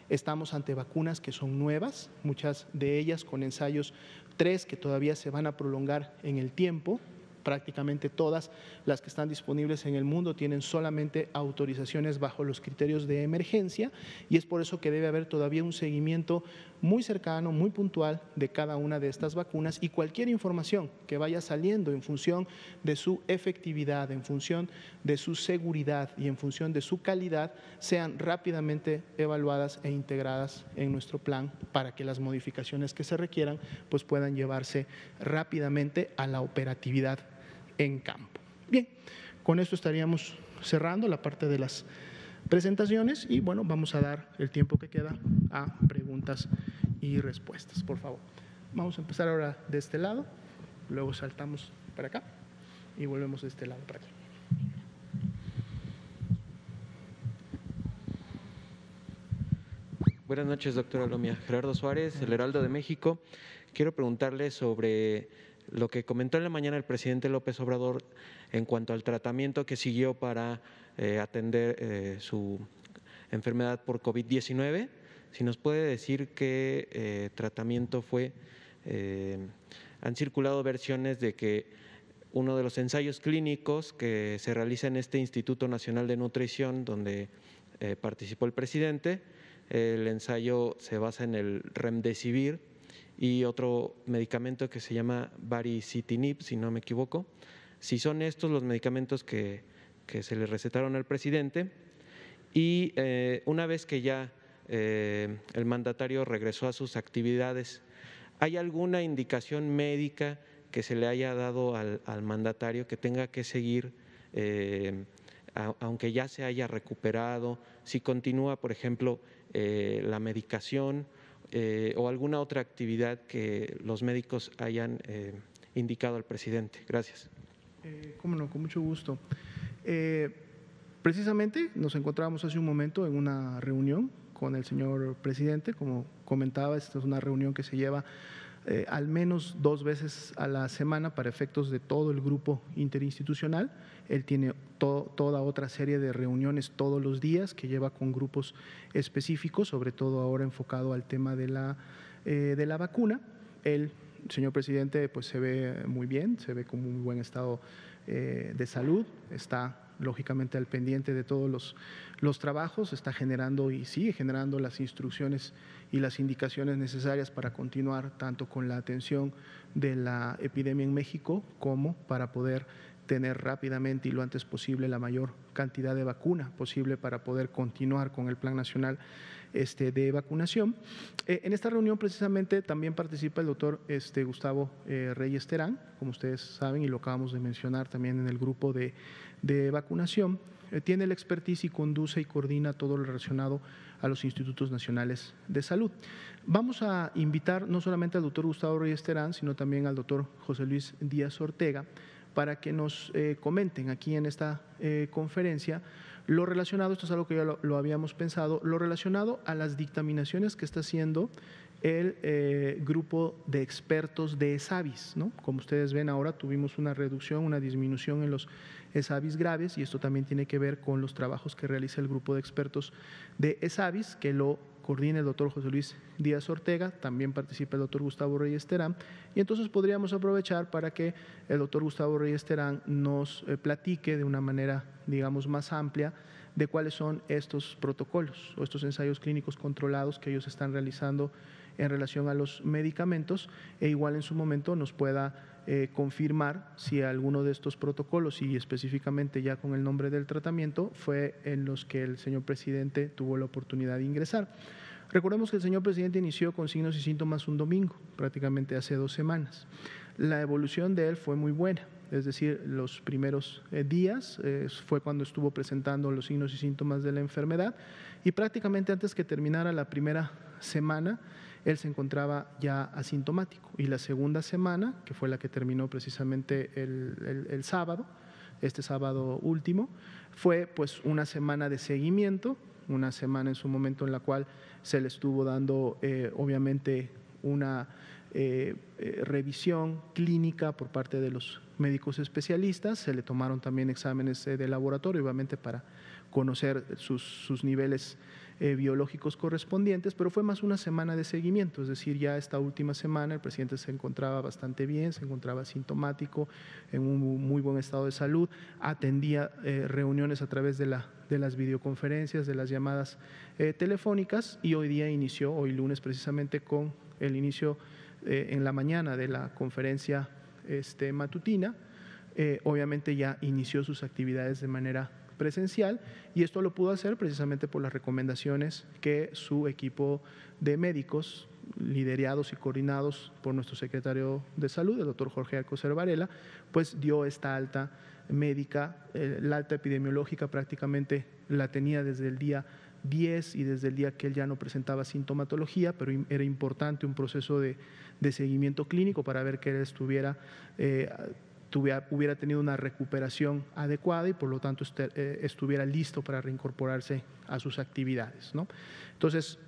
estamos ante vacunas que son nuevas, muchas de ellas con ensayos 3 que todavía se van a prolongar en el tiempo. Prácticamente todas las que están disponibles en el mundo tienen solamente autorizaciones bajo los criterios de emergencia y es por eso que debe haber todavía un seguimiento muy cercano, muy puntual de cada una de estas vacunas y cualquier información que vaya saliendo en función de su efectividad, en función de su seguridad y en función de su calidad sean rápidamente evaluadas e integradas en nuestro plan para que las modificaciones que se requieran pues puedan llevarse rápidamente a la operatividad en campo. Bien, con esto estaríamos cerrando la parte de las presentaciones y bueno, vamos a dar el tiempo que queda a preguntas y respuestas, por favor. Vamos a empezar ahora de este lado, luego saltamos para acá y volvemos de este lado para acá. Buenas noches, doctora Lomia. Gerardo Suárez, El Heraldo de México. quiero preguntarle sobre lo que comentó en la mañana el presidente López Obrador en cuanto al tratamiento que siguió para atender su enfermedad por COVID-19. Si nos puede decir qué tratamiento fue. Han circulado versiones de que uno de los ensayos clínicos que se realiza en este Instituto Nacional de Nutrición, donde participó el presidente, el ensayo se basa en el Remdesivir y otro medicamento que se llama Baricitinib, si no me equivoco. Si son estos los medicamentos que se le recetaron al presidente, y una vez que ya el mandatario regresó a sus actividades, ¿hay alguna indicación médica que se le haya dado al mandatario que tenga que seguir, aunque ya se haya recuperado, si continúa, por ejemplo, la medicación o alguna otra actividad que los médicos hayan indicado al presidente? Gracias. Cómo no, con mucho gusto. Precisamente nos encontramos hace un momento en una reunión con el señor presidente. Como comentaba, esta es una reunión que se lleva al menos 2 veces a la semana para efectos de todo el grupo interinstitucional. Él tiene toda otra serie de reuniones todos los días que lleva con grupos específicos, sobre todo ahora enfocado al tema de la vacuna. El señor presidente pues se ve muy bien, se ve con un buen estado de salud, está lógicamente al pendiente de todos los trabajos, está generando y sigue generando las instrucciones y las indicaciones necesarias para continuar tanto con la atención de la epidemia en México como para poder tener rápidamente y lo antes posible la mayor cantidad de vacuna posible para poder continuar con el Plan Nacional de vacunación. En esta reunión precisamente también participa el doctor Gustavo Reyes Terán, como ustedes saben y lo acabamos de mencionar también en el grupo de vacunación. Tiene el expertise y conduce y coordina todo lo relacionado a los institutos nacionales de salud. Vamos a invitar no solamente al doctor Gustavo Reyes Terán, sino también al doctor José Luis Díaz Ortega, para que nos comenten aquí en esta conferencia lo relacionado, esto es algo que ya lo habíamos pensado, lo relacionado a las dictaminaciones que está haciendo el grupo de expertos de ESAVIS, ¿no? Como ustedes ven ahora tuvimos una reducción, una disminución en los ESAVIS graves y esto también tiene que ver con los trabajos que realiza el grupo de expertos de ESAVIS, que lo coordina el doctor José Luis Díaz Ortega, también participa el doctor Gustavo Reyes Terán y entonces podríamos aprovechar para que el doctor Gustavo Reyes Terán nos platique de una manera, digamos, más amplia de cuáles son estos protocolos o estos ensayos clínicos controlados que ellos están realizando en relación a los medicamentos e igual en su momento nos pueda confirmar si alguno de estos protocolos y específicamente ya con el nombre del tratamiento fue en los que el señor presidente tuvo la oportunidad de ingresar. Recordemos que el señor presidente inició con signos y síntomas un domingo, prácticamente hace 2 semanas. La evolución de él fue muy buena, es decir, los primeros días fue cuando estuvo presentando los signos y síntomas de la enfermedad y prácticamente antes que terminara la primera semana, él se encontraba ya asintomático y la segunda semana, que fue la que terminó precisamente el sábado, este sábado último, fue pues una semana de seguimiento, una semana en su momento en la cual se le estuvo dando obviamente una revisión clínica por parte de los médicos especialistas, se le tomaron también exámenes de laboratorio, obviamente para conocer sus niveles biológicos correspondientes, pero fue más una semana de seguimiento, es decir, ya esta última semana el presidente se encontraba bastante bien, se encontraba asintomático, en un muy buen estado de salud, atendía reuniones a través de las videoconferencias, de las llamadas telefónicas y hoy día inició, hoy lunes precisamente con el inicio en la mañana de la conferencia matutina, obviamente ya inició sus actividades de manera presencial y esto lo pudo hacer precisamente por las recomendaciones que su equipo de médicos liderados y coordinados por nuestro secretario de Salud, el doctor Jorge Alcocer Varela, pues dio esta alta médica, la alta epidemiológica prácticamente la tenía desde el día 10 y desde el día que él ya no presentaba sintomatología, pero era importante un proceso de seguimiento clínico para ver que él hubiera tenido una recuperación adecuada y por lo tanto estuviera listo para reincorporarse a sus actividades, ¿no? Entonces,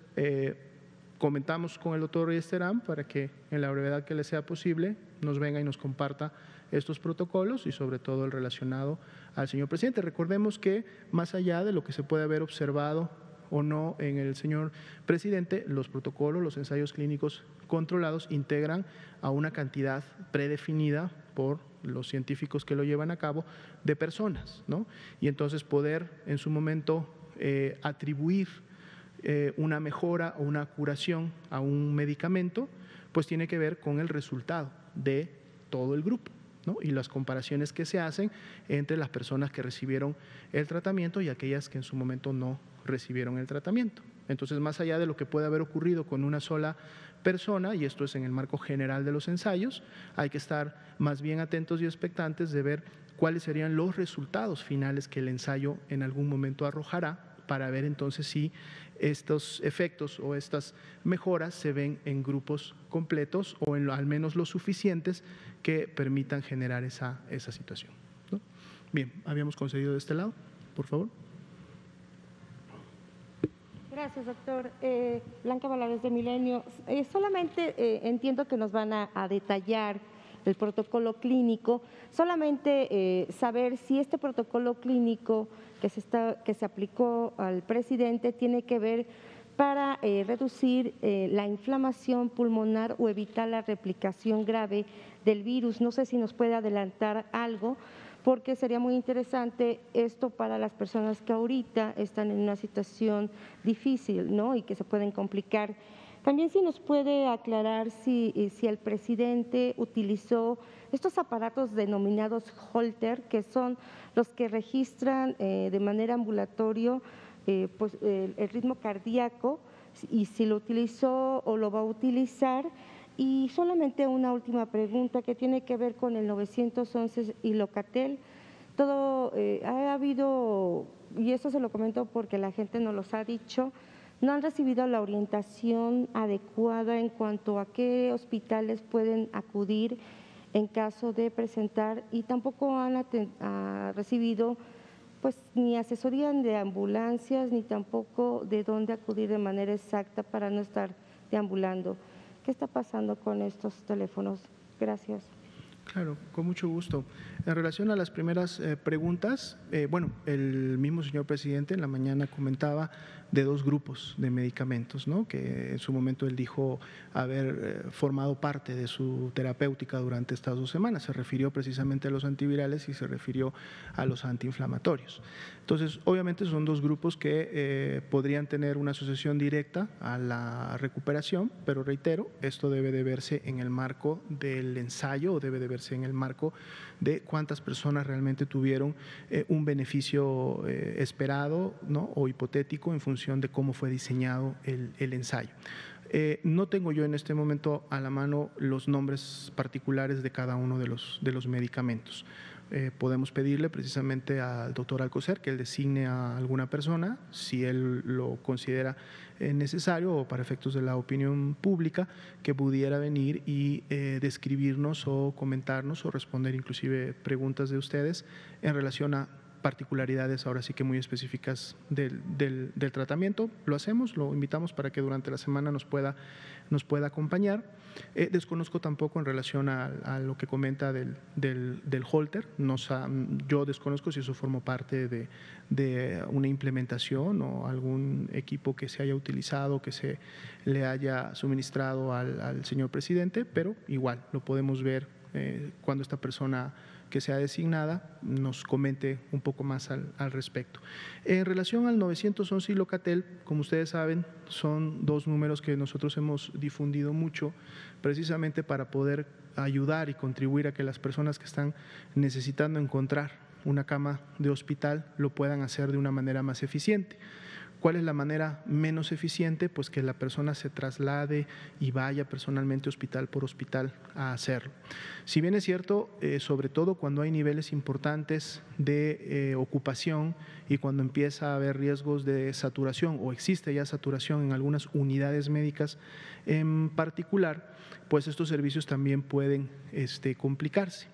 comentamos con el doctor Esterán para que en la brevedad que le sea posible nos venga y nos comparta estos protocolos y sobre todo el relacionado al señor presidente. Recordemos que más allá de lo que se puede haber observado o no en el señor presidente, los protocolos, los ensayos clínicos controlados integran a una cantidad predefinida por los científicos que lo llevan a cabo de personas, ¿no? Y entonces poder en su momento atribuir una mejora o una curación a un medicamento, pues tiene que ver con el resultado de todo el grupo, ¿no? Y las comparaciones que se hacen entre las personas que recibieron el tratamiento y aquellas que en su momento no recibieron el tratamiento. Entonces, más allá de lo que puede haber ocurrido con una sola persona, y esto es en el marco general de los ensayos, hay que estar más bien atentos y expectantes de ver cuáles serían los resultados finales que el ensayo en algún momento arrojará, para ver entonces si estos efectos o estas mejoras se ven en grupos completos o al menos lo suficientes que permitan generar esa situación, ¿no? Bien, habíamos conseguido de este lado, por favor. Gracias, doctor. Blanca Valadez de Milenio. Solamente entiendo que nos van a detallar el protocolo clínico, solamente saber si este protocolo clínico que se aplicó al presidente tiene que ver para reducir la inflamación pulmonar o evitar la replicación grave del virus. No sé si nos puede adelantar algo, porque sería muy interesante esto para las personas que ahorita están en una situación difícil, ¿no? Y que se pueden complicar. También si nos puede aclarar si el presidente utilizó estos aparatos denominados Holter, que son los que registran de manera ambulatorio pues, el ritmo cardíaco, y si lo utilizó o lo va a utilizar. Y solamente una última pregunta que tiene que ver con el 911 y Locatel. Todo ha habido, y esto se lo comento porque la gente nos los ha dicho, no han recibido la orientación adecuada en cuanto a qué hospitales pueden acudir en caso de presentar, y tampoco han recibido pues ni asesoría de ambulancias ni tampoco de dónde acudir de manera exacta para no estar deambulando. ¿Qué está pasando con estos teléfonos? Gracias. Claro, con mucho gusto. En relación a las primeras preguntas, bueno, el mismo señor presidente en la mañana comentaba de dos grupos de medicamentos, ¿no? Que en su momento él dijo haber formado parte de su terapéutica durante estas 2 semanas. Se refirió precisamente a los antivirales y se refirió a los antiinflamatorios. Entonces, obviamente son dos grupos que podrían tener una asociación directa a la recuperación, pero reitero, esto debe de verse en el marco del ensayo o debe de verse en el marco de cuántas personas realmente tuvieron un beneficio esperado, ¿no? O hipotético en función de cómo fue diseñado el ensayo. No tengo yo en este momento a la mano los nombres particulares de cada uno de los medicamentos. Podemos pedirle precisamente al doctor Alcocer que él designe a alguna persona, si él lo considera necesario o para efectos de la opinión pública, que pudiera venir y describirnos o comentarnos o responder inclusive preguntas de ustedes en relación a particularidades ahora sí que muy específicas del tratamiento. Lo hacemos, lo invitamos para que durante la semana nos pueda acompañar. Desconozco tampoco en relación a lo que comenta del Holter, yo desconozco si eso formó parte de una implementación o algún equipo que se haya utilizado, que se le haya suministrado al señor presidente, pero igual lo podemos ver cuando esta persona que sea designada nos comente un poco más al respecto. En relación al 911 y Locatel, como ustedes saben, son dos números que nosotros hemos difundido mucho precisamente para poder ayudar y contribuir a que las personas que están necesitando encontrar una cama de hospital lo puedan hacer de una manera más eficiente. ¿Cuál es la manera menos eficiente? Pues que la persona se traslade y vaya personalmente hospital por hospital a hacerlo. Si bien es cierto, sobre todo cuando hay niveles importantes de ocupación y cuando empieza a haber riesgos de saturación o existe ya saturación en algunas unidades médicas en particular, pues estos servicios también pueden complicarse.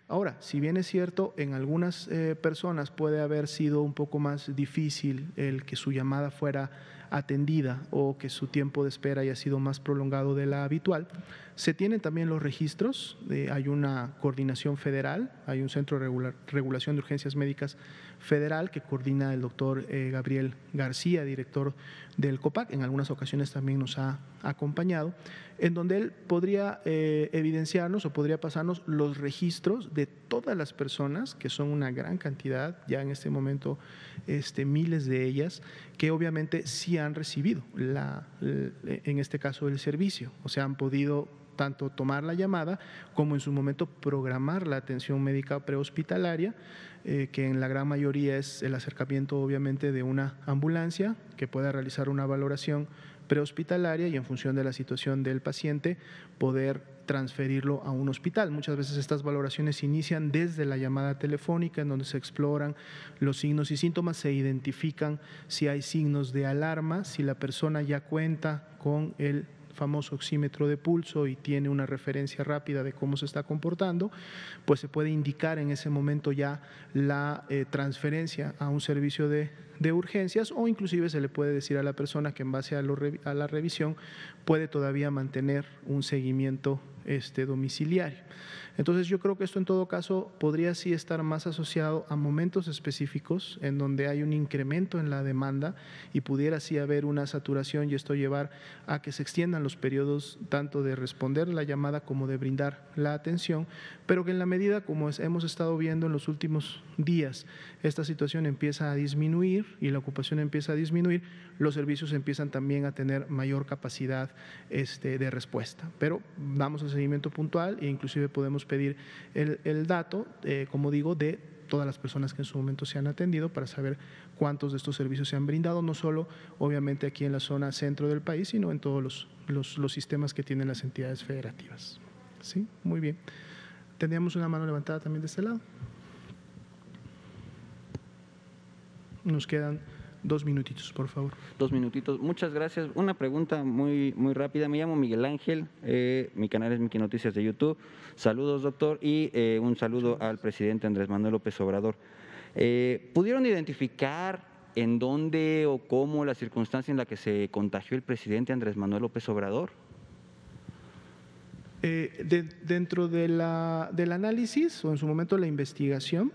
Ahora, si bien es cierto, en algunas personas puede haber sido un poco más difícil el que su llamada fuera atendida o que su tiempo de espera haya sido más prolongado de la habitual, se tienen también los registros, hay una coordinación federal, hay un Centro de Regulación de Urgencias Médicas federal que coordina el doctor Gabriel García, director del COPAC, en algunas ocasiones también nos ha acompañado, en donde él podría evidenciarnos o podría pasarnos los registros de todas las personas, que son una gran cantidad, ya en este momento miles de ellas, que obviamente sí han recibido en este caso el servicio, o sea, han podido tanto tomar la llamada como en su momento programar la atención médica prehospitalaria, que en la gran mayoría es el acercamiento obviamente de una ambulancia que pueda realizar una valoración prehospitalaria y en función de la situación del paciente poder transferirlo a un hospital. Muchas veces estas valoraciones se inician desde la llamada telefónica, en donde se exploran los signos y síntomas, se identifican si hay signos de alarma, si la persona ya cuenta con el famoso oxímetro de pulso y tiene una referencia rápida de cómo se está comportando, pues se puede indicar en ese momento ya la transferencia a un servicio de urgencias, o inclusive se le puede decir a la persona que en base a la revisión puede todavía mantener un seguimiento domiciliario. Entonces yo creo que esto en todo caso podría sí estar más asociado a momentos específicos en donde hay un incremento en la demanda y pudiera sí haber una saturación, y esto llevar a que se extiendan los periodos tanto de responder la llamada como de brindar la atención, pero que en la medida como hemos estado viendo en los últimos días, esta situación empieza a disminuir y la ocupación empieza a disminuir, los servicios empiezan también a tener mayor capacidad de respuesta. Pero damos el seguimiento puntual e inclusive podemos pedir el dato, como digo, de todas las personas que en su momento se han atendido para saber cuántos de estos servicios se han brindado, no solo obviamente aquí en la zona centro del país, sino en todos los sistemas que tienen las entidades federativas. ¿Sí? Muy bien. Teníamos una mano levantada también de este lado. Nos quedan 2 minutitos, por favor. 2 minutitos. Muchas gracias. Una pregunta muy rápida. Me llamo Miguel Ángel, mi canal es Miki Noticias de YouTube. Saludos, doctor, y un saludo al presidente Andrés Manuel López Obrador. ¿Pudieron identificar en dónde o cómo la circunstancia en la que se contagió el presidente Andrés Manuel López Obrador? Dentro del análisis o en su momento la investigación,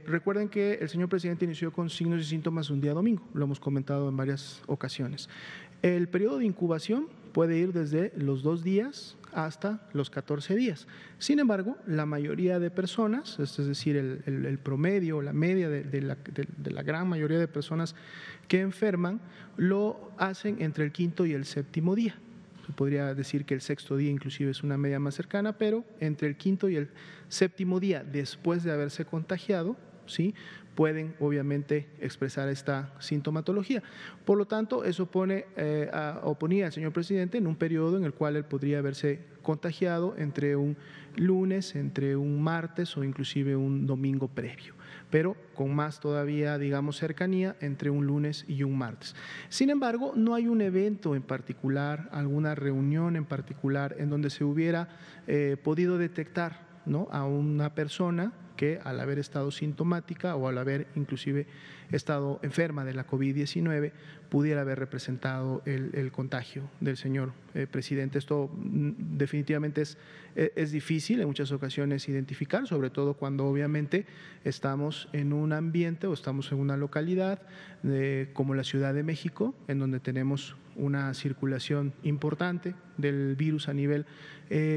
recuerden que el señor presidente inició con signos y síntomas un día domingo, lo hemos comentado en varias ocasiones. El periodo de incubación puede ir desde los 2 días hasta los 14 días. Sin embargo, la mayoría de personas, es decir, el promedio, la media de la gran mayoría de personas que enferman, lo hacen entre el 5º y el 7º día. Se podría decir que el 6º día inclusive es una media más cercana, pero entre el 5º y el 7º día después de haberse contagiado, ¿sí?, pueden obviamente expresar esta sintomatología. Por lo tanto, eso ponía al señor presidente en un periodo en el cual él podría haberse contagiado entre un lunes, entre un martes o inclusive un domingo previo, pero con más todavía, digamos, cercanía entre un lunes y un martes. Sin embargo, no hay un evento en particular, alguna reunión en particular en donde se hubiera podido detectar, ¿no?, a una persona que al haber estado sintomática o al haber inclusive estado enferma de la COVID-19 pudiera haber representado el contagio del señor presidente. Esto definitivamente es difícil en muchas ocasiones identificar, sobre todo cuando obviamente estamos en un ambiente o estamos en una localidad como la Ciudad de México, en donde tenemos una circulación importante del virus a nivel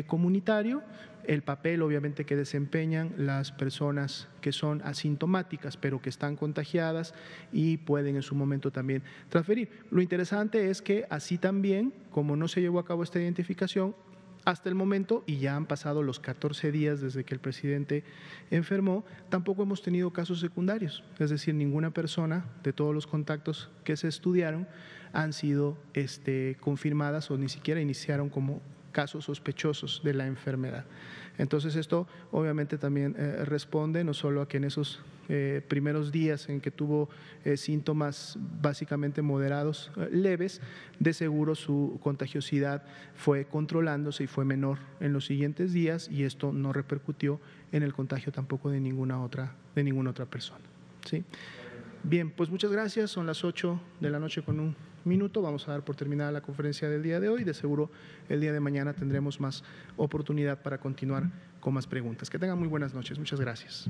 comunitario. El papel obviamente que desempeñan las personas que son asintomáticas pero que están contagiadas y pueden en su momento también transferir. Lo interesante es que así también, como no se llevó a cabo esta identificación hasta el momento y ya han pasado los 14 días desde que el presidente enfermó, tampoco hemos tenido casos secundarios, es decir, ninguna persona de todos los contactos que se estudiaron han sido confirmadas o ni siquiera iniciaron como casos sospechosos de la enfermedad. Entonces esto obviamente también responde no solo a que en esos primeros días en que tuvo síntomas básicamente moderados, leves, de seguro su contagiosidad fue controlándose y fue menor en los siguientes días, y esto no repercutió en el contagio tampoco de ninguna otra persona. ¿Sí? Bien, pues muchas gracias. Son las 8 de la noche con 1 minuto. Vamos a dar por terminada la conferencia del día de hoy. De seguro el día de mañana tendremos más oportunidad para continuar con más preguntas. Que tengan muy buenas noches. Muchas gracias.